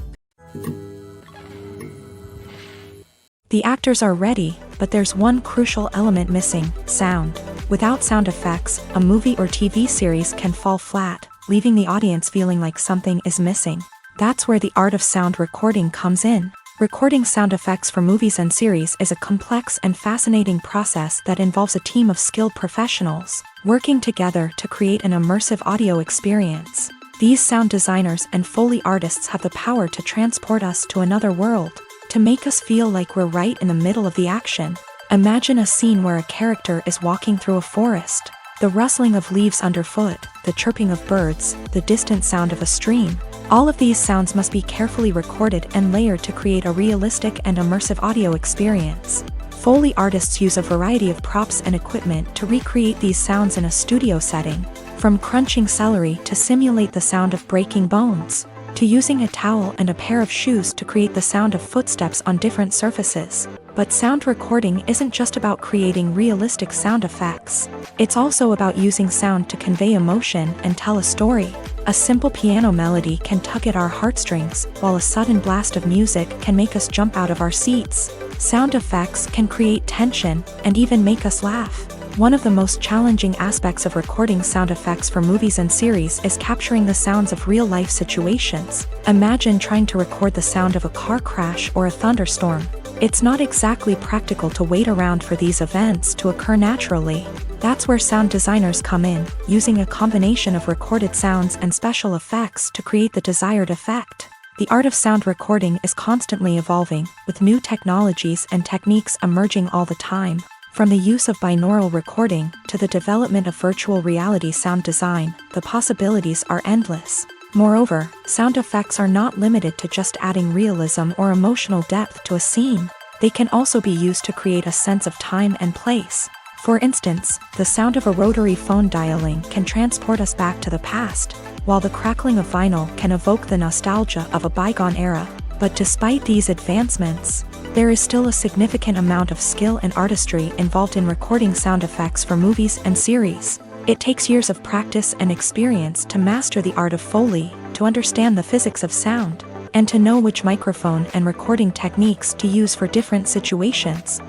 The actors are ready, but there's one crucial element missing: sound. Without sound effects, a movie or TV series can fall flat, leaving the audience feeling like something is missing. That's where the art of sound recording comes in. Recording sound effects for movies and series is a complex and fascinating process that involves a team of skilled professionals working together to create an immersive audio experience. These sound designers and Foley artists have the power to transport us to another world, to make us feel like we're right in the middle of the action. Imagine a scene where a character is walking through a forest. The rustling of leaves underfoot, the chirping of birds, the distant sound of a stream. All of these sounds must be carefully recorded and layered to create a realistic and immersive audio experience. Foley artists use a variety of props and equipment to recreate these sounds in a studio setting, from crunching celery to simulate the sound of breaking bones, to using a towel and a pair of shoes to create the sound of footsteps on different surfaces. But sound recording isn't just about creating realistic sound effects. It's also about using sound to convey emotion and tell a story. A simple piano melody can tug at our heartstrings, while a sudden blast of music can make us jump out of our seats. Sound effects can create tension and even make us laugh. One of the most challenging aspects of recording sound effects for movies and series is capturing the sounds of real-life situations. Imagine trying to record the sound of a car crash or a thunderstorm. It's not exactly practical to wait around for these events to occur naturally. That's where sound designers come in, using a combination of recorded sounds and special effects to create the desired effect. The art of sound recording is constantly evolving, with new technologies and techniques emerging all the time. From the use of binaural recording to the development of virtual reality sound design, the possibilities are endless. Moreover, sound effects are not limited to just adding realism or emotional depth to a scene. They can also be used to create a sense of time and place. For instance, the sound of a rotary phone dialing can transport us back to the past, while the crackling of vinyl can evoke the nostalgia of a bygone era. But despite these advancements, there is still a significant amount of skill and artistry involved in recording sound effects for movies and series. It takes years of practice and experience to master the art of Foley, to understand the physics of sound, and to know which microphone and recording techniques to use for different situations.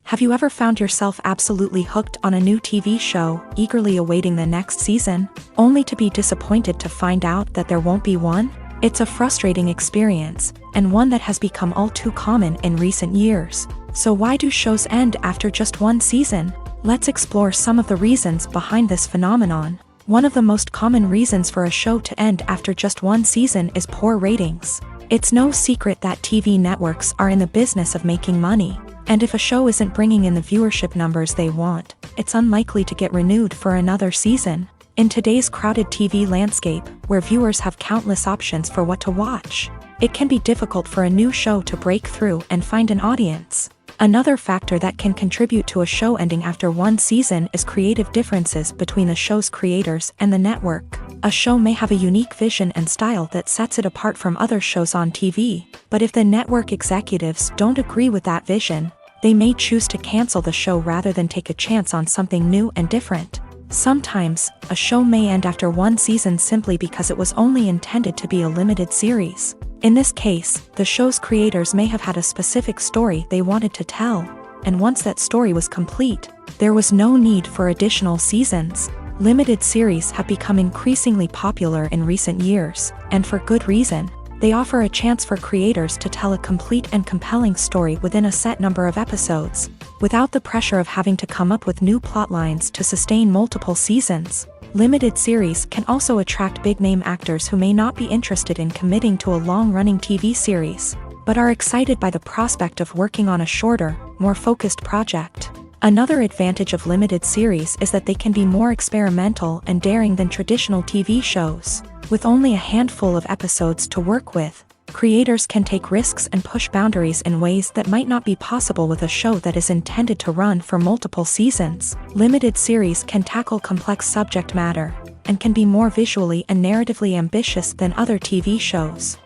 Have you ever found yourself absolutely hooked on a new TV show, eagerly awaiting the next season, only to be disappointed to find out that there won't be one? It's a frustrating experience, and one that has become all too common in recent years. So why do shows end after just one season? Let's explore some of the reasons behind this phenomenon. One of the most common reasons for a show to end after just one season is poor ratings. It's no secret that TV networks are in the business of making money, and if a show isn't bringing in the viewership numbers they want, it's unlikely to get renewed for another season. In today's crowded TV landscape, where viewers have countless options for what to watch, it can be difficult for a new show to break through and find an audience. Another factor that can contribute to a show ending after one season is creative differences between the show's creators and the network. A show may have a unique vision and style that sets it apart from other shows on TV, but if the network executives don't agree with that vision, they may choose to cancel the show rather than take a chance on something new and different. Sometimes, a show may end after one season simply because it was only intended to be a limited series. In this case, the show's creators may have had a specific story they wanted to tell, and once that story was complete, there was no need for additional seasons. Limited series have become increasingly popular in recent years, and for good reason. They offer a chance for creators to tell a complete and compelling story within a set number of episodes, without the pressure of having to come up with new plotlines to sustain multiple seasons. Limited series can also attract big-name actors who may not be interested in committing to a long-running TV series, but are excited by the prospect of working on a shorter, more focused project. Another advantage of limited series is that they can be more experimental and daring than traditional TV shows. With only a handful of episodes to work with, creators can take risks and push boundaries in ways that might not be possible with a show that is intended to run for multiple seasons. Limited series can tackle complex subject matter, and can be more visually and narratively ambitious than other TV shows.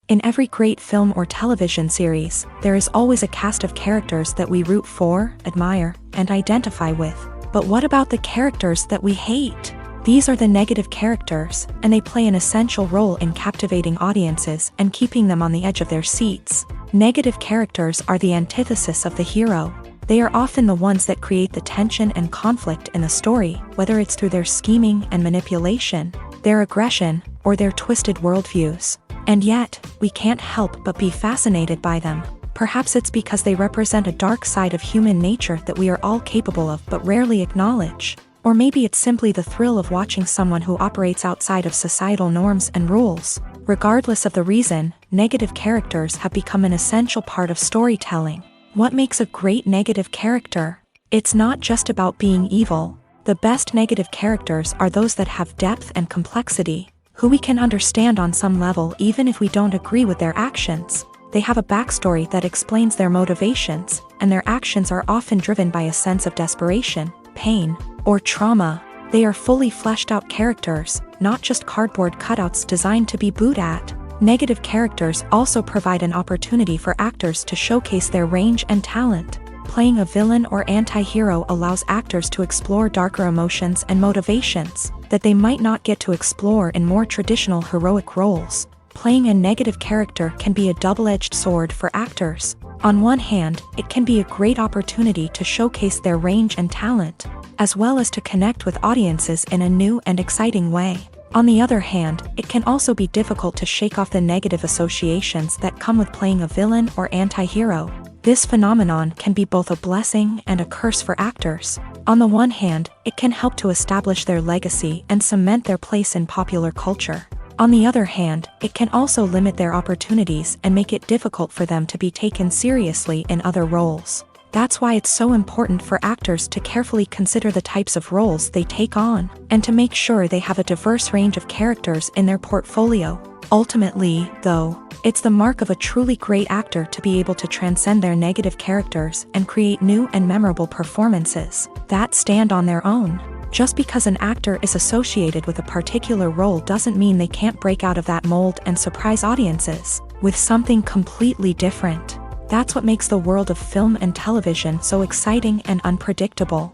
In every great film or television series, there is always a cast of characters that we root for, admire, and identify with. But what about the characters that we hate? These are the negative characters, and they play an essential role in captivating audiences and keeping them on the edge of their seats. Negative characters are the antithesis of the hero. They are often the ones that create the tension and conflict in the story, whether it's through their scheming and manipulation, their aggression, or their twisted worldviews. And yet, we can't help but be fascinated by them. Perhaps it's because they represent a dark side of human nature that we are all capable of but rarely acknowledge. Or maybe it's simply the thrill of watching someone who operates outside of societal norms and rules. Regardless of the reason, negative characters have become an essential part of storytelling. What makes a great negative character? It's not just about being evil. The best negative characters are those that have depth and complexity, who we can understand on some level even if we don't agree with their actions. They have a backstory that explains their motivations, and their actions are often driven by a sense of desperation, pain, or trauma. They are fully fleshed out characters, not just cardboard cutouts designed to be booed at. Negative characters also provide an opportunity for actors to showcase their range and talent. Playing a villain or anti-hero allows actors to explore darker emotions and motivations that they might not get to explore in more traditional heroic roles. Playing a negative character can be a double-edged sword for actors. On one hand, it can be a great opportunity to showcase their range and talent, as well as to connect with audiences in a new and exciting way. On the other hand, it can also be difficult to shake off the negative associations that come with playing a villain or anti-hero. This phenomenon can be both a blessing and a curse for actors. On the one hand, it can help to establish their legacy and cement their place in popular culture. On the other hand, it can also limit their opportunities and make it difficult for them to be taken seriously in other roles. That's why it's so important for actors to carefully consider the types of roles they take on, and to make sure they have a diverse range of characters in their portfolio. Ultimately, though, it's the mark of a truly great actor to be able to transcend their negative characters and create new and memorable performances that stand on their own. Just because an actor is associated with a particular role doesn't mean they can't break out of that mold and surprise audiences with something completely different. That's what makes the world of film and television so exciting and unpredictable.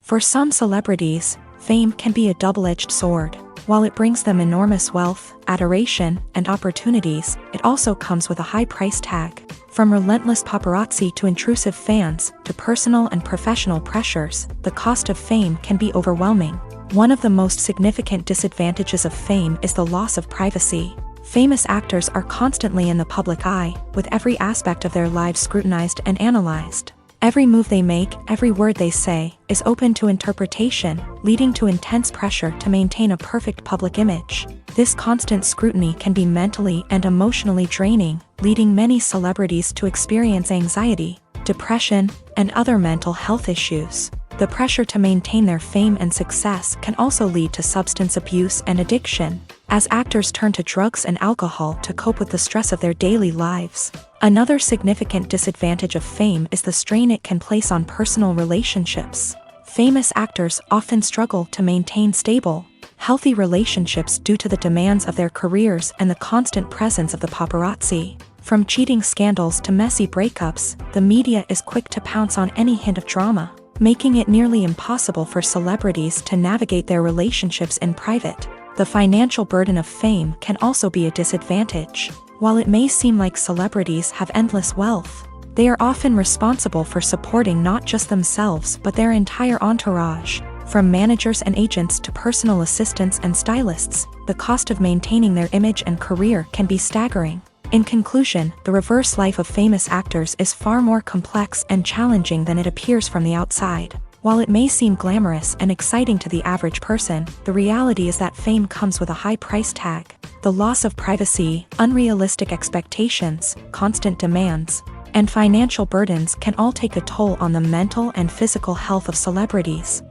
For some celebrities, fame can be a double-edged sword. While it brings them enormous wealth, adoration, and opportunities, it also comes with a high price tag. From relentless paparazzi to intrusive fans, to personal and professional pressures, the cost of fame can be overwhelming. One of the most significant disadvantages of fame is the loss of privacy. Famous actors are constantly in the public eye, with every aspect of their lives scrutinized and analyzed. Every move they make, every word they say, is open to interpretation, leading to intense pressure to maintain a perfect public image. This constant scrutiny can be mentally and emotionally draining, leading many celebrities to experience anxiety, depression, and other mental health issues. The pressure to maintain their fame and success can also lead to substance abuse and addiction, as actors turn to drugs and alcohol to cope with the stress of their daily lives. Another significant disadvantage of fame is the strain it can place on personal relationships. Famous actors often struggle to maintain stable, healthy relationships due to the demands of their careers and the constant presence of the paparazzi. From cheating scandals to messy breakups, the media is quick to pounce on any hint of drama, making it nearly impossible for celebrities to navigate their relationships in private. The financial burden of fame can also be a disadvantage. While it may seem like celebrities have endless wealth, they are often responsible for supporting not just themselves but their entire entourage. From managers and agents to personal assistants and stylists, the cost of maintaining their image and career can be staggering. In conclusion, the reverse life of famous actors is far more complex and challenging than it appears from the outside. While it may seem glamorous and exciting to the average person, the reality is that fame comes with a high price tag. The loss of privacy, unrealistic expectations, constant demands, and financial burdens can all take a toll on the mental and physical health of celebrities.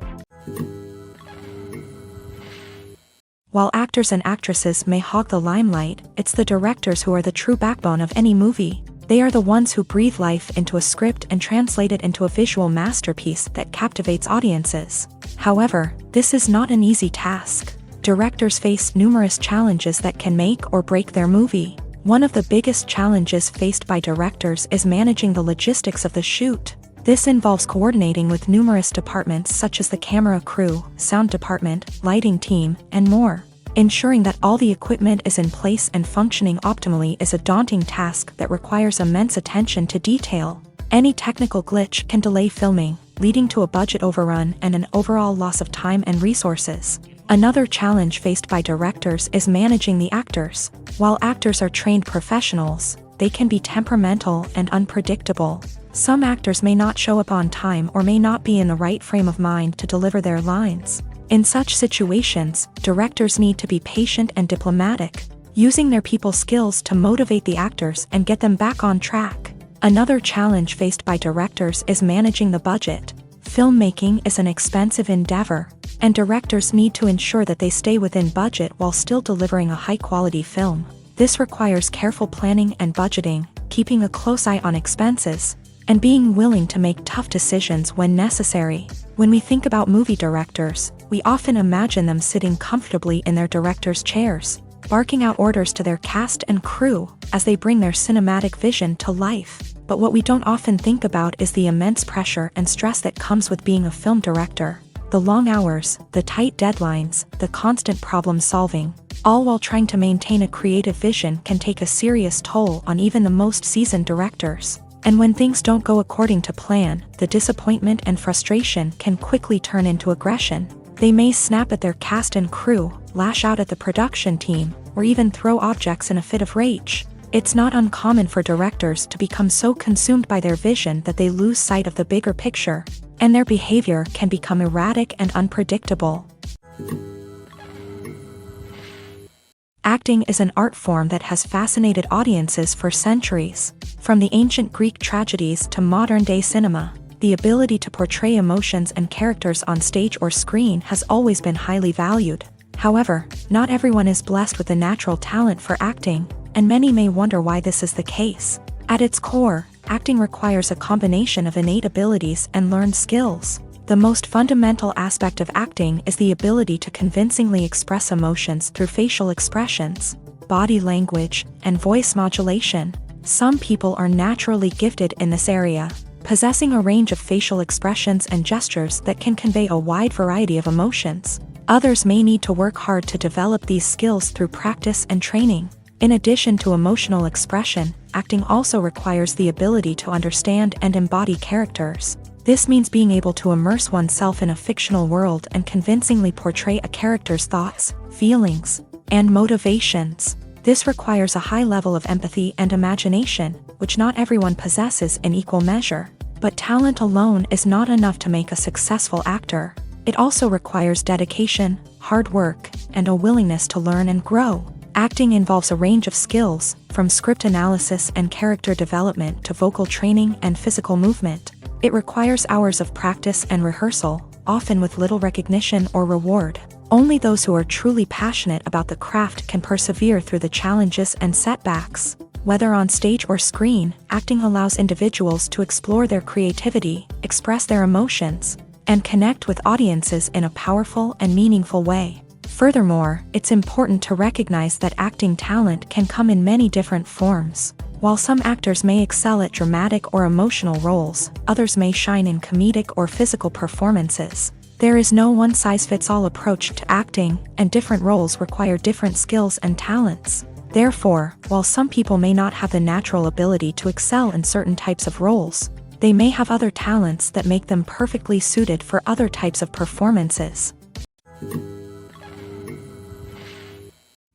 While actors and actresses may hog the limelight, it's the directors who are the true backbone of any movie. They are the ones who breathe life into a script and translate it into a visual masterpiece that captivates audiences. However, this is not an easy task. Directors face numerous challenges that can make or break their movie. One of the biggest challenges faced by directors is managing the logistics of the shoot. This involves coordinating with numerous departments such as the camera crew, sound department, lighting team, and more. Ensuring that all the equipment is in place and functioning optimally is a daunting task that requires immense attention to detail. Any technical glitch can delay filming, leading to a budget overrun and an overall loss of time and resources. Another challenge faced by directors is managing the actors. While actors are trained professionals, they can be temperamental and unpredictable. Some actors may not show up on time or may not be in the right frame of mind to deliver their lines. In such situations, directors need to be patient and diplomatic, using their people skills to motivate the actors and get them back on track. Another challenge faced by directors is managing the budget. Filmmaking is an expensive endeavor, and directors need to ensure that they stay within budget while still delivering a high-quality film. This requires careful planning and budgeting, keeping a close eye on expenses, and being willing to make tough decisions when necessary. When we think about movie directors, we often imagine them sitting comfortably in their director's chairs, barking out orders to their cast and crew as they bring their cinematic vision to life. But what we don't often think about is the immense pressure and stress that comes with being a film director. The long hours, the tight deadlines, the constant problem solving, all while trying to maintain a creative vision can take a serious toll on even the most seasoned directors. And when things don't go according to plan, the disappointment and frustration can quickly turn into aggression. They may snap at their cast and crew, lash out at the production team, or even throw objects in a fit of rage. It's not uncommon for directors to become so consumed by their vision that they lose sight of the bigger picture, and their behavior can become erratic and unpredictable. Acting is an art form that has fascinated audiences for centuries. From the ancient Greek tragedies to modern-day cinema, the ability to portray emotions and characters on stage or screen has always been highly valued. However, not everyone is blessed with the natural talent for acting, and many may wonder why this is the case. At its core, acting requires a combination of innate abilities and learned skills. The most fundamental aspect of acting is the ability to convincingly express emotions through facial expressions, body language, and voice modulation. Some people are naturally gifted in this area, possessing a range of facial expressions and gestures that can convey a wide variety of emotions. Others may need to work hard to develop these skills through practice and training. In addition to emotional expression, acting also requires the ability to understand and embody characters. This means being able to immerse oneself in a fictional world and convincingly portray a character's thoughts, feelings, and motivations. This requires a high level of empathy and imagination, which not everyone possesses in equal measure. But talent alone is not enough to make a successful actor. It also requires dedication, hard work, and a willingness to learn and grow. Acting involves a range of skills, from script analysis and character development to vocal training and physical movement. It requires hours of practice and rehearsal, often with little recognition or reward. Only those who are truly passionate about the craft can persevere through the challenges and setbacks. Whether on stage or screen, acting allows individuals to explore their creativity, express their emotions, and connect with audiences in a powerful and meaningful way. Furthermore, it's important to recognize that acting talent can come in many different forms. While some actors may excel at dramatic or emotional roles, others may shine in comedic or physical performances. There is no one-size-fits-all approach to acting, and different roles require different skills and talents. Therefore, while some people may not have the natural ability to excel in certain types of roles, they may have other talents that make them perfectly suited for other types of performances.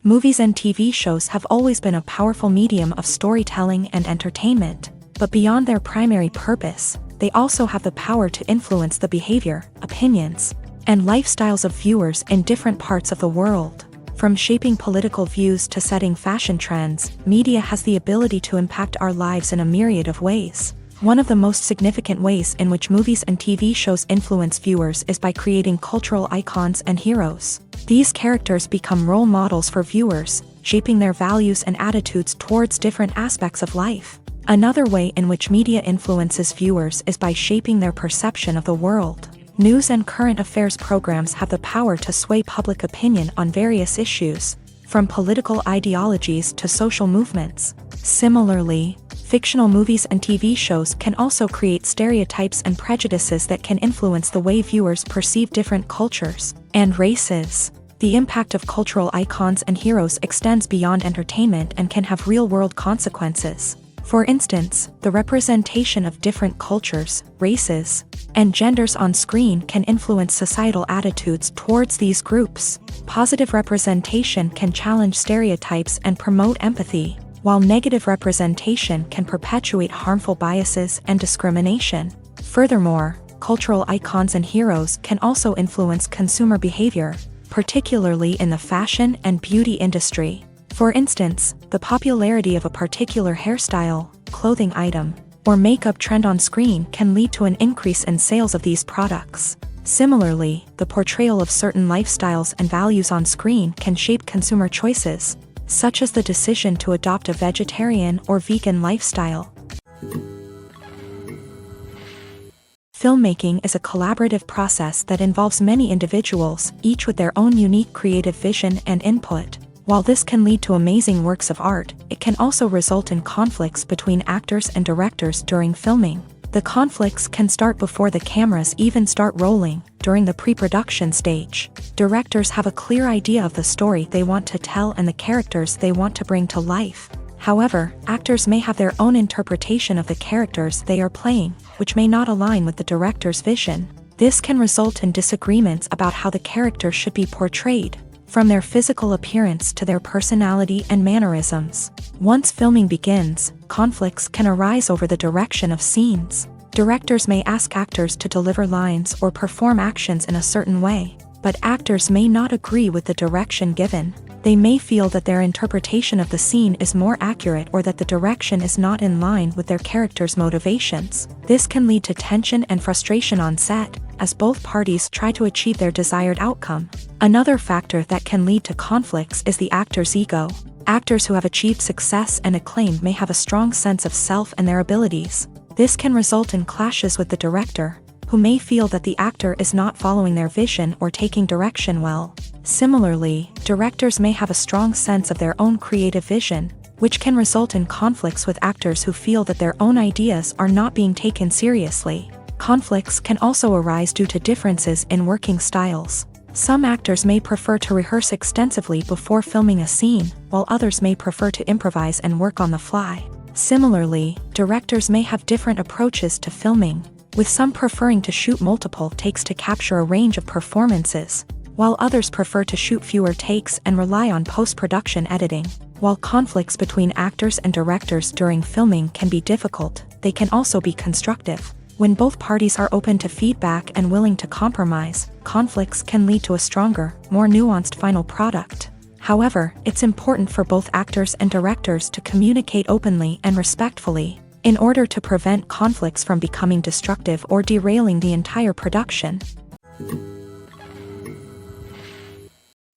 Movies and TV shows have always been a powerful medium of storytelling and entertainment, but beyond their primary purpose, they also have the power to influence the behavior, opinions, and lifestyles of viewers in different parts of the world. From shaping political views to setting fashion trends, media has the ability to impact our lives in a myriad of ways. One of the most significant ways in which movies and TV shows influence viewers is by creating cultural icons and heroes. These characters become role models for viewers, shaping their values and attitudes towards different aspects of life. Another way in which media influences viewers is by shaping their perception of the world. News and current affairs programs have the power to sway public opinion on various issues, from political ideologies to social movements. Similarly, fictional movies and TV shows can also create stereotypes and prejudices that can influence the way viewers perceive different cultures and races. The impact of cultural icons and heroes extends beyond entertainment and can have real-world consequences. For instance, the representation of different cultures, races, and genders on screen can influence societal attitudes towards these groups. Positive representation can challenge stereotypes and promote empathy, while negative representation can perpetuate harmful biases and discrimination. Furthermore, cultural icons and heroes can also influence consumer behavior, particularly in the fashion and beauty industry. For instance, the popularity of a particular hairstyle, clothing item, or makeup trend on screen can lead to an increase in sales of these products. Similarly, the portrayal of certain lifestyles and values on screen can shape consumer choices, such as the decision to adopt a vegetarian or vegan lifestyle. Filmmaking is a collaborative process that involves many individuals, each with their own unique creative vision and input. While this can lead to amazing works of art, it can also result in conflicts between actors and directors during filming. The conflicts can start before the cameras even start rolling, during the pre-production stage. Directors have a clear idea of the story they want to tell and the characters they want to bring to life. However, actors may have their own interpretation of the characters they are playing, which may not align with the director's vision. This can result in disagreements about how the character should be portrayed, from their physical appearance to their personality and mannerisms. Once filming begins, conflicts can arise over the direction of scenes. Directors may ask actors to deliver lines or perform actions in a certain way, but actors may not agree with the direction given. They may feel that their interpretation of the scene is more accurate or that the direction is not in line with their character's motivations. This can lead to tension and frustration on set, as both parties try to achieve their desired outcome. Another factor that can lead to conflicts is the actor's ego. Actors who have achieved success and acclaim may have a strong sense of self and their abilities. This can result in clashes with the director, who may feel that the actor is not following their vision or taking direction well. Similarly, directors may have a strong sense of their own creative vision, which can result in conflicts with actors who feel that their own ideas are not being taken seriously. Conflicts can also arise due to differences in working styles. Some actors may prefer to rehearse extensively before filming a scene, while others may prefer to improvise and work on the fly. Similarly, directors may have different approaches to filming, with some preferring to shoot multiple takes to capture a range of performances, while others prefer to shoot fewer takes and rely on post-production editing. While conflicts between actors and directors during filming can be difficult, they can also be constructive. When both parties are open to feedback and willing to compromise, conflicts can lead to a stronger, more nuanced final product. However, it's important for both actors and directors to communicate openly and respectfully, in order to prevent conflicts from becoming destructive or derailing the entire production.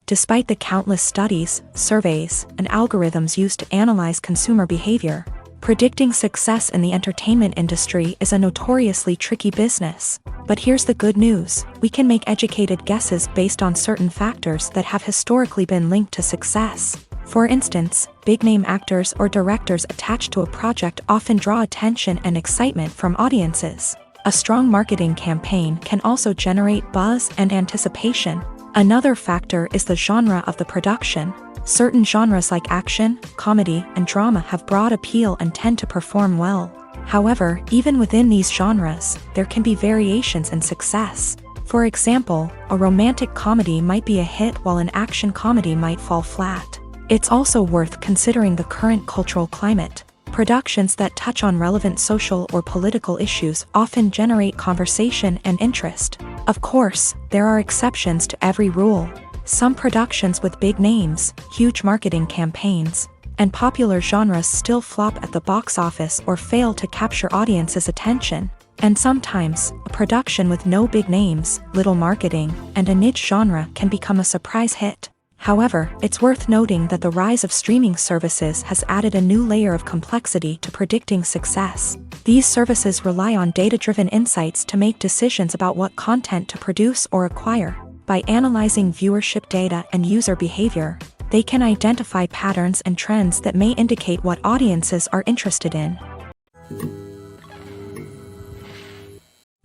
Despite the countless studies, surveys, and algorithms used to analyze consumer behavior, predicting success in the entertainment industry is a notoriously tricky business. But here's the good news: we can make educated guesses based on certain factors that have historically been linked to success. For instance, big-name actors or directors attached to a project often draw attention and excitement from audiences. A strong marketing campaign can also generate buzz and anticipation. Another factor is the genre of the production. Certain genres like action, comedy, and drama have broad appeal and tend to perform well. However, even within these genres, there can be variations in success. For example, a romantic comedy might be a hit while an action comedy might fall flat. It's also worth considering the current cultural climate. Productions that touch on relevant social or political issues often generate conversation and interest. Of course, there are exceptions to every rule. Some productions with big names, huge marketing campaigns, and popular genres still flop at the box office or fail to capture audiences' attention. And sometimes, a production with no big names, little marketing, and a niche genre can become a surprise hit. However, it's worth noting that the rise of streaming services has added a new layer of complexity to predicting success. These services rely on data-driven insights to make decisions about what content to produce or acquire. By analyzing viewership data and user behavior, they can identify patterns and trends that may indicate what audiences are interested in.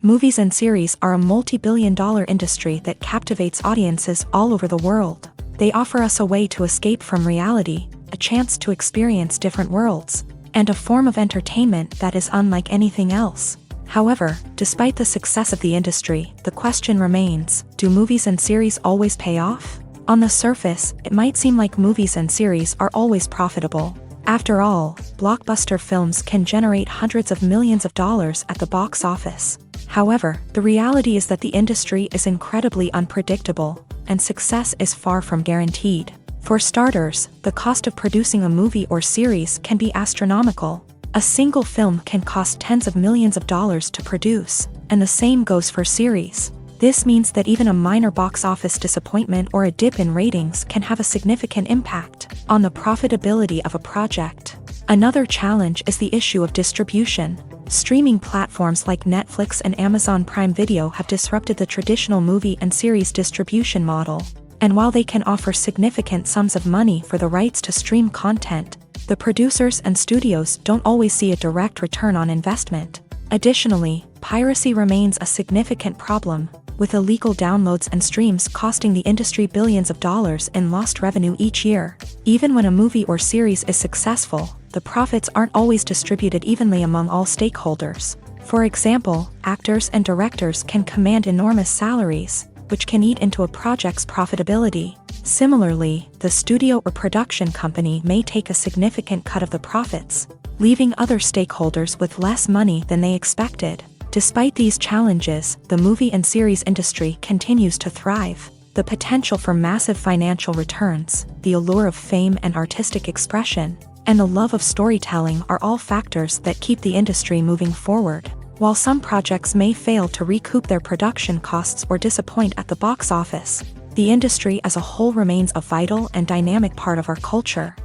Movies and series are a multi-billion-dollar industry that captivates audiences all over the world. They offer us a way to escape from reality, a chance to experience different worlds, and a form of entertainment that is unlike anything else. However, despite the success of the industry, the question remains, do movies and series always pay off? On the surface, it might seem like movies and series are always profitable. After all, blockbuster films can generate hundreds of millions of dollars at the box office. However, the reality is that the industry is incredibly unpredictable, and success is far from guaranteed. For starters, the cost of producing a movie or series can be astronomical. A single film can cost tens of millions of dollars to produce, and the same goes for series. This means that even a minor box office disappointment or a dip in ratings can have a significant impact on the profitability of a project. Another challenge is the issue of distribution. Streaming platforms like Netflix and Amazon Prime Video have disrupted the traditional movie and series distribution model. And while they can offer significant sums of money for the rights to stream content, the producers and studios don't always see a direct return on investment. Additionally, piracy remains a significant problem, with illegal downloads and streams costing the industry billions of dollars in lost revenue each year. Even when a movie or series is successful, the profits aren't always distributed evenly among all stakeholders. For example, actors and directors can command enormous salaries, which can eat into a project's profitability. Similarly, the studio or production company may take a significant cut of the profits, leaving other stakeholders with less money than they expected. Despite these challenges, the movie and series industry continues to thrive. The potential for massive financial returns, the allure of fame and artistic expression, and the love of storytelling are all factors that keep the industry moving forward. While some projects may fail to recoup their production costs or disappoint at the box office, the industry as a whole remains a vital and dynamic part of our culture.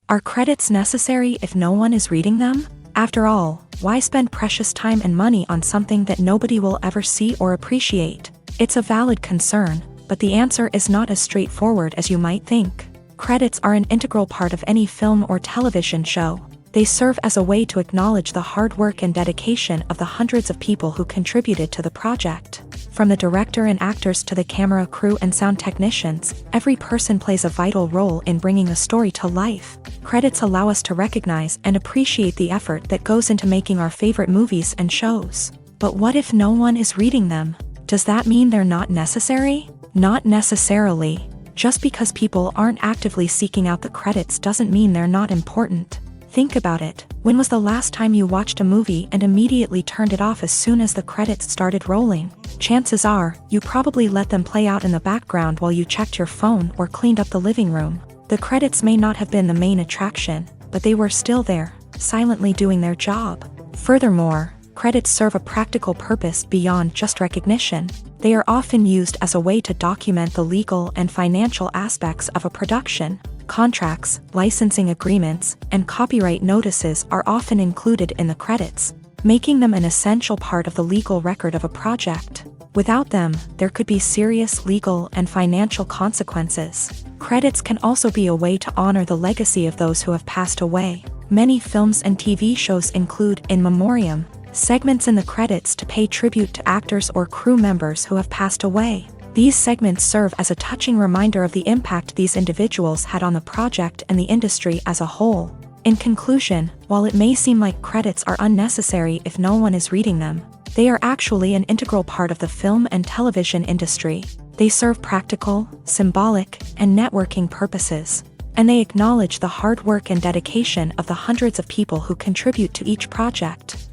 Are credits necessary if no one is reading them? After all, why spend precious time and money on something that nobody will ever see or appreciate? It's a valid concern, but the answer is not as straightforward as you might think. Credits are an integral part of any film or television show. They serve as a way to acknowledge the hard work and dedication of the hundreds of people who contributed to the project. From the director and actors to the camera crew and sound technicians, every person plays a vital role in bringing a story to life. Credits allow us to recognize and appreciate the effort that goes into making our favorite movies and shows. But what if no one is reading them? Does that mean they're not necessary? Not necessarily. Just because people aren't actively seeking out the credits doesn't mean they're not important. Think about it. When was the last time you watched a movie and immediately turned it off as soon as the credits started rolling? Chances are, you probably let them play out in the background while you checked your phone or cleaned up the living room. The credits may not have been the main attraction, but they were still there, silently doing their job. Furthermore, credits serve a practical purpose beyond just recognition. They are often used as a way to document the legal and financial aspects of a production. Contracts, licensing agreements, and copyright notices are often included in the credits, making them an essential part of the legal record of a project. Without them, there could be serious legal and financial consequences. Credits can also be a way to honor the legacy of those who have passed away. Many films and TV shows include in memoriam segments in the credits to pay tribute to actors or crew members who have passed away. These segments serve as a touching reminder of the impact these individuals had on the project and the industry as a whole. In conclusion, while it may seem like credits are unnecessary if no one is reading them, they are actually an integral part of the film and television industry. They serve practical, symbolic, and networking purposes, and they acknowledge the hard work and dedication of the hundreds of people who contribute to each project.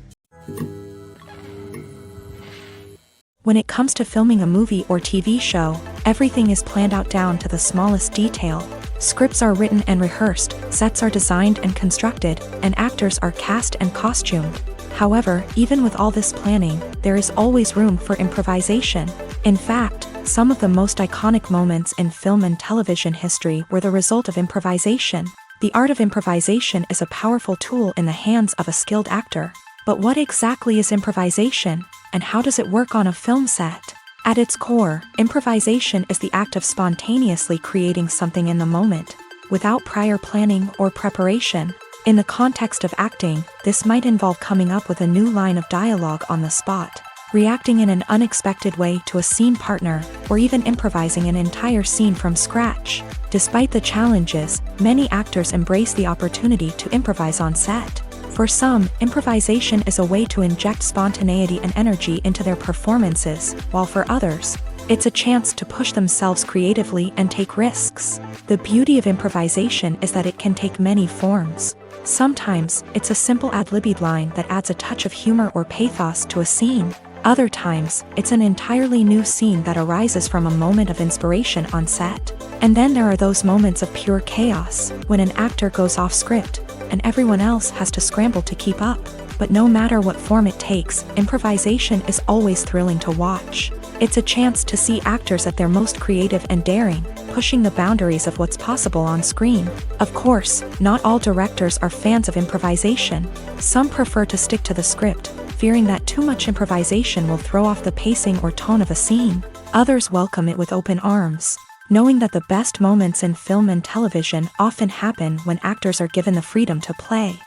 When it comes to filming a movie or TV show, everything is planned out down to the smallest detail. Scripts are written and rehearsed, sets are designed and constructed, and actors are cast and costumed. However, even with all this planning, there is always room for improvisation. In fact, some of the most iconic moments in film and television history were the result of improvisation. The art of improvisation is a powerful tool in the hands of a skilled actor. But what exactly is improvisation, and how does it work on a film set? At its core, improvisation is the act of spontaneously creating something in the moment, without prior planning or preparation. In the context of acting, this might involve coming up with a new line of dialogue on the spot, reacting in an unexpected way to a scene partner, or even improvising an entire scene from scratch. Despite the challenges, many actors embrace the opportunity to improvise on set. For some, improvisation is a way to inject spontaneity and energy into their performances, while for others, it's a chance to push themselves creatively and take risks. The beauty of improvisation is that it can take many forms. Sometimes, it's a simple ad-libbed line that adds a touch of humor or pathos to a scene. Other times, it's an entirely new scene that arises from a moment of inspiration on set. And then there are those moments of pure chaos, when an actor goes off script, and everyone else has to scramble to keep up. But no matter what form it takes, improvisation is always thrilling to watch. It's a chance to see actors at their most creative and daring, pushing the boundaries of what's possible on screen. Of course, not all directors are fans of improvisation. Some prefer to stick to the script, fearing that too much improvisation will throw off the pacing or tone of a scene. Others welcome it with open arms, knowing that the best moments in film and television often happen when actors are given the freedom to play.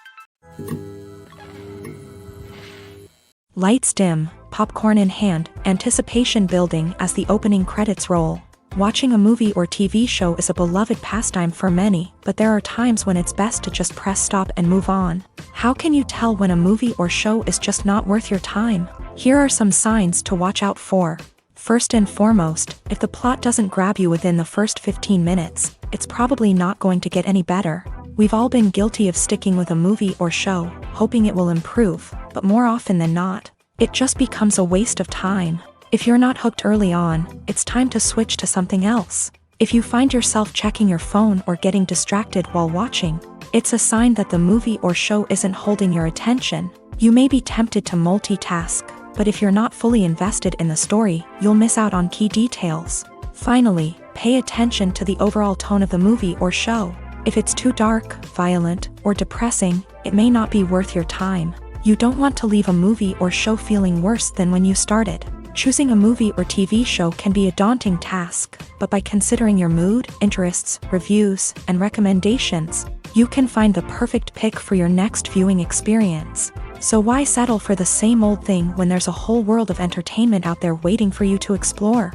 Lights dim, popcorn in hand, anticipation building as the opening credits roll. Watching a movie or TV show is a beloved pastime for many, but there are times when it's best to just press stop and move on. How can you tell when a movie or show is just not worth your time? Here are some signs to watch out for. First and foremost, if the plot doesn't grab you within the first 15 minutes, it's probably not going to get any better. We've all been guilty of sticking with a movie or show, hoping it will improve, but more often than not, it just becomes a waste of time. If you're not hooked early on, it's time to switch to something else. If you find yourself checking your phone or getting distracted while watching, it's a sign that the movie or show isn't holding your attention. You may be tempted to multitask, but if you're not fully invested in the story, you'll miss out on key details. Finally, pay attention to the overall tone of the movie or show. If it's too dark, violent, or depressing, it may not be worth your time. You don't want to leave a movie or show feeling worse than when you started. Choosing a movie or TV show can be a daunting task, but by considering your mood, interests, reviews, and recommendations, you can find the perfect pick for your next viewing experience. So why settle for the same old thing when there's a whole world of entertainment out there waiting for you to explore?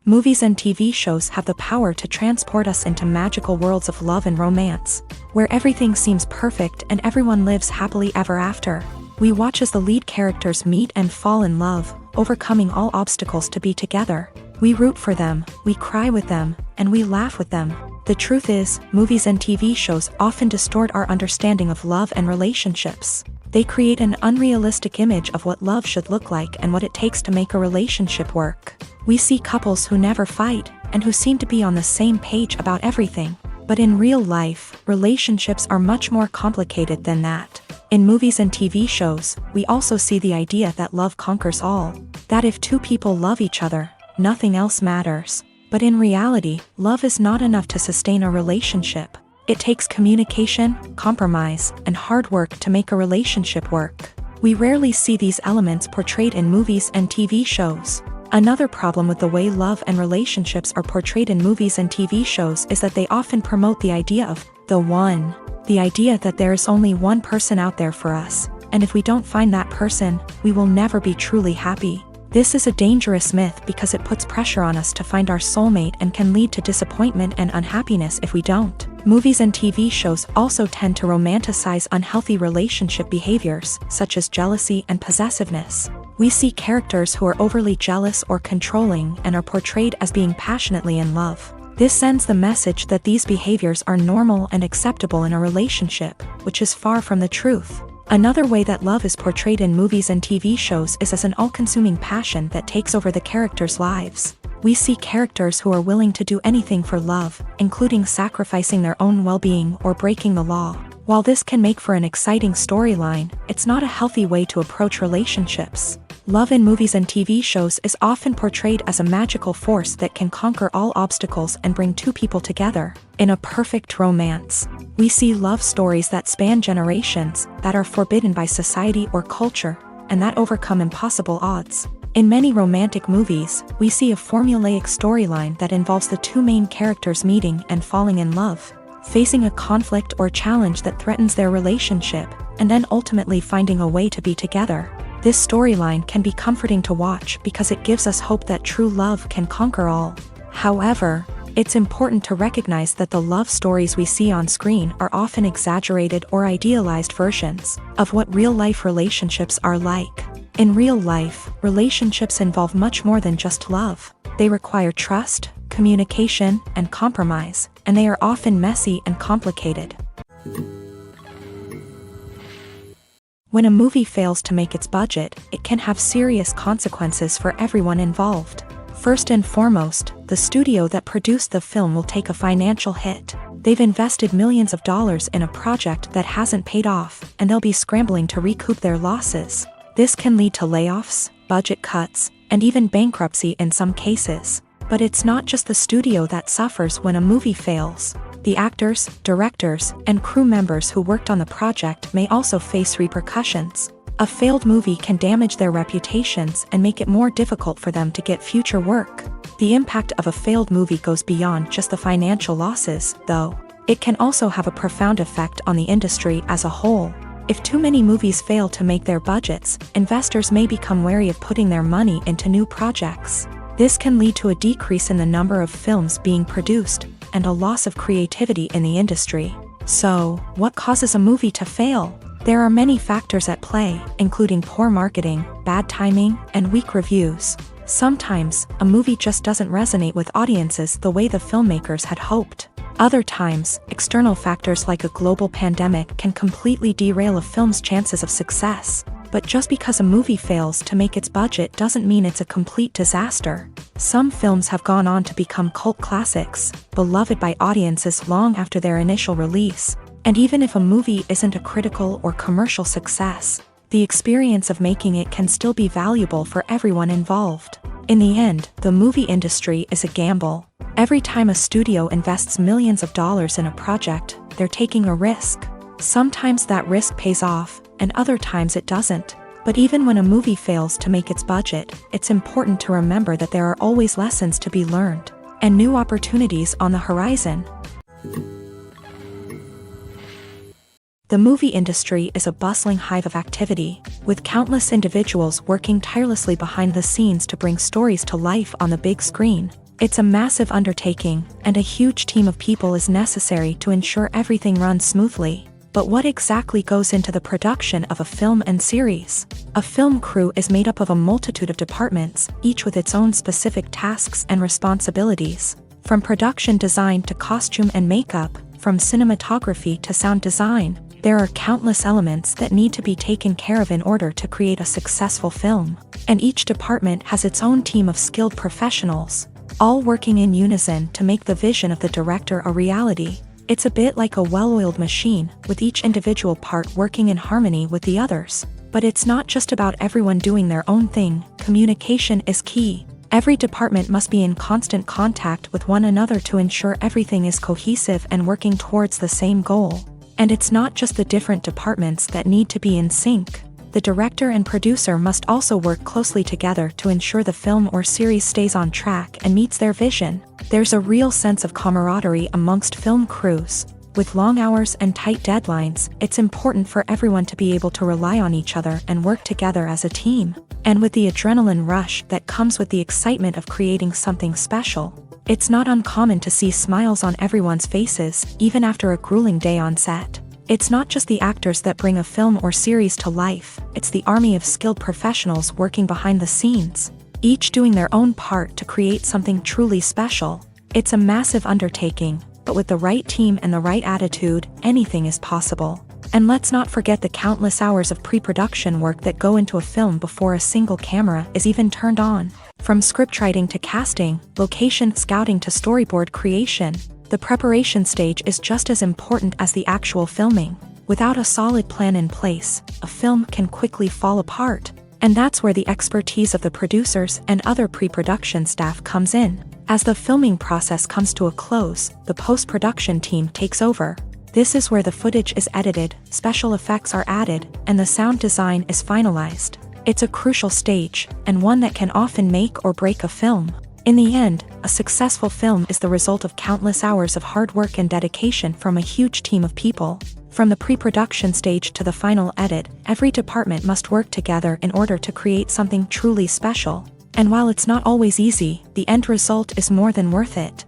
Movies and TV shows have the power to transport us into magical worlds of love and romance, where everything seems perfect and everyone lives happily ever after. We watch as the lead characters meet and fall in love, overcoming all obstacles to be together. We root for them, we cry with them, and we laugh with them. The truth is, movies and TV shows often distort our understanding of love and relationships. They create an unrealistic image of what love should look like and what it takes to make a relationship work. We see couples who never fight, and who seem to be on the same page about everything. But in real life, relationships are much more complicated than that. In movies and TV shows, we also see the idea that love conquers all. That if two people love each other, nothing else matters. But in reality, love is not enough to sustain a relationship. It takes communication, compromise, and hard work to make a relationship work. We rarely see these elements portrayed in movies and TV shows. Another problem with the way love and relationships are portrayed in movies and TV shows is that they often promote the idea of the one. The idea that there is only one person out there for us, and if we don't find that person, we will never be truly happy. This is a dangerous myth because it puts pressure on us to find our soulmate and can lead to disappointment and unhappiness if we don't. Movies and TV shows also tend to romanticize unhealthy relationship behaviors, such as jealousy and possessiveness. We see characters who are overly jealous or controlling and are portrayed as being passionately in love. This sends the message that these behaviors are normal and acceptable in a relationship, which is far from the truth. Another way that love is portrayed in movies and TV shows is as an all-consuming passion that takes over the characters' lives. We see characters who are willing to do anything for love, including sacrificing their own well-being or breaking the law. While this can make for an exciting storyline, it's not a healthy way to approach relationships. Love in movies and TV shows is often portrayed as a magical force that can conquer all obstacles and bring two people together. In a perfect romance, we see love stories that span generations, that are forbidden by society or culture, and that overcome impossible odds. In many romantic movies, we see a formulaic storyline that involves the two main characters meeting and falling in love, facing a conflict or challenge that threatens their relationship, and then ultimately finding a way to be together. This storyline can be comforting to watch because it gives us hope that true love can conquer all. However, it's important to recognize that the love stories we see on screen are often exaggerated or idealized versions of what real-life relationships are like. In real life, relationships involve much more than just love. They require trust, communication, and compromise, and they are often messy and complicated. When a movie fails to make its budget, it can have serious consequences for everyone involved. First and foremost, the studio that produced the film will take a financial hit. They've invested millions of dollars in a project that hasn't paid off, and they'll be scrambling to recoup their losses. This can lead to layoffs, budget cuts, and even bankruptcy in some cases. But it's not just the studio that suffers when a movie fails. The actors, directors, and crew members who worked on the project may also face repercussions. A failed movie can damage their reputations and make it more difficult for them to get future work. The impact of a failed movie goes beyond just the financial losses, though. It can also have a profound effect on the industry as a whole. If too many movies fail to make their budgets, investors may become wary of putting their money into new projects. This can lead to a decrease in the number of films being produced, and a loss of creativity in the industry. So, what causes a movie to fail? There are many factors at play, including poor marketing, bad timing, and weak reviews. Sometimes, a movie just doesn't resonate with audiences the way the filmmakers had hoped. Other times, external factors like a global pandemic can completely derail a film's chances of success. But just because a movie fails to make its budget doesn't mean it's a complete disaster. Some films have gone on to become cult classics, beloved by audiences long after their initial release. And even if a movie isn't a critical or commercial success, the experience of making it can still be valuable for everyone involved. In the end, the movie industry is a gamble. Every time a studio invests millions of dollars in a project, they're taking a risk. Sometimes that risk pays off, and other times it doesn't. But even when a movie fails to make its budget, it's important to remember that there are always lessons to be learned, and new opportunities on the horizon. The movie industry is a bustling hive of activity, with countless individuals working tirelessly behind the scenes to bring stories to life on the big screen. It's a massive undertaking, and a huge team of people is necessary to ensure everything runs smoothly. But what exactly goes into the production of a film and series? A film crew is made up of a multitude of departments, each with its own specific tasks and responsibilities. From production design to costume and makeup, from cinematography to sound design, there are countless elements that need to be taken care of in order to create a successful film. And each department has its own team of skilled professionals, all working in unison to make the vision of the director a reality. It's a bit like a well-oiled machine, with each individual part working in harmony with the others. But it's not just about everyone doing their own thing. Communication is key. Every department must be in constant contact with one another to ensure everything is cohesive and working towards the same goal. And it's not just the different departments that need to be in sync. The director and producer must also work closely together to ensure the film or series stays on track and meets their vision. There's a real sense of camaraderie amongst film crews. With long hours and tight deadlines, it's important for everyone to be able to rely on each other and work together as a team. And with the adrenaline rush that comes with the excitement of creating something special, it's not uncommon to see smiles on everyone's faces, even after a grueling day on set. It's not just the actors that bring a film or series to life, it's the army of skilled professionals working behind the scenes, each doing their own part to create something truly special. It's a massive undertaking, but with the right team and the right attitude, anything is possible. And let's not forget the countless hours of pre-production work that go into a film before a single camera is even turned on. From scriptwriting to casting, location scouting to storyboard creation, the preparation stage is just as important as the actual filming. Without a solid plan in place, a film can quickly fall apart. And that's where the expertise of the producers and other pre-production staff comes in. As the filming process comes to a close, the post-production team takes over. This is where the footage is edited, special effects are added, and the sound design is finalized. It's a crucial stage, and one that can often make or break a film. In the end, a successful film is the result of countless hours of hard work and dedication from a huge team of people. From the pre-production stage to the final edit, every department must work together in order to create something truly special. And while it's not always easy, the end result is more than worth it.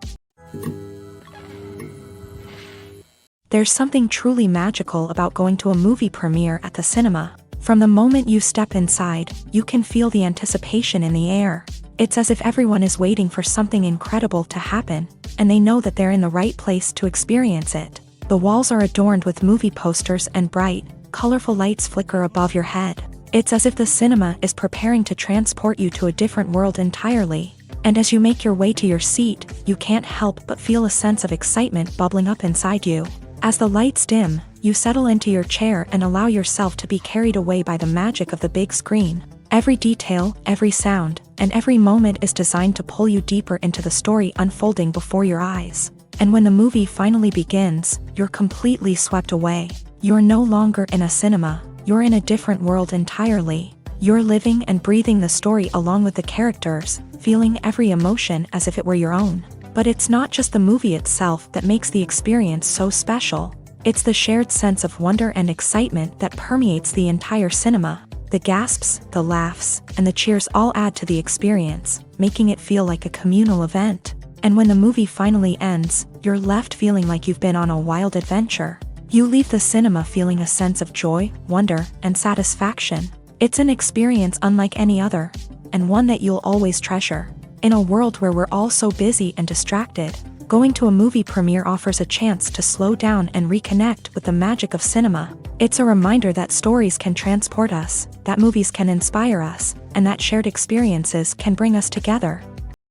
There's something truly magical about going to a movie premiere at the cinema. From the moment you step inside, you can feel the anticipation in the air. It's as if everyone is waiting for something incredible to happen, and they know that they're in the right place to experience it. The walls are adorned with movie posters and bright, colorful lights flicker above your head. It's as if the cinema is preparing to transport you to a different world entirely. And as you make your way to your seat, you can't help but feel a sense of excitement bubbling up inside you. As the lights dim, you settle into your chair and allow yourself to be carried away by the magic of the big screen. Every detail, every sound, and every moment is designed to pull you deeper into the story unfolding before your eyes. And when the movie finally begins, you're completely swept away. You're no longer in a cinema. You're in a different world entirely. You're living and breathing the story along with the characters, feeling every emotion as if it were your own. But it's not just the movie itself that makes the experience so special. It's the shared sense of wonder and excitement that permeates the entire cinema. The gasps, the laughs, and the cheers all add to the experience, making it feel like a communal event. And when the movie finally ends, you're left feeling like you've been on a wild adventure. You leave the cinema feeling a sense of joy, wonder, and satisfaction. It's an experience unlike any other, and one that you'll always treasure. In a world where we're all so busy and distracted, going to a movie premiere offers a chance to slow down and reconnect with the magic of cinema. It's a reminder that stories can transport us, that movies can inspire us, and that shared experiences can bring us together.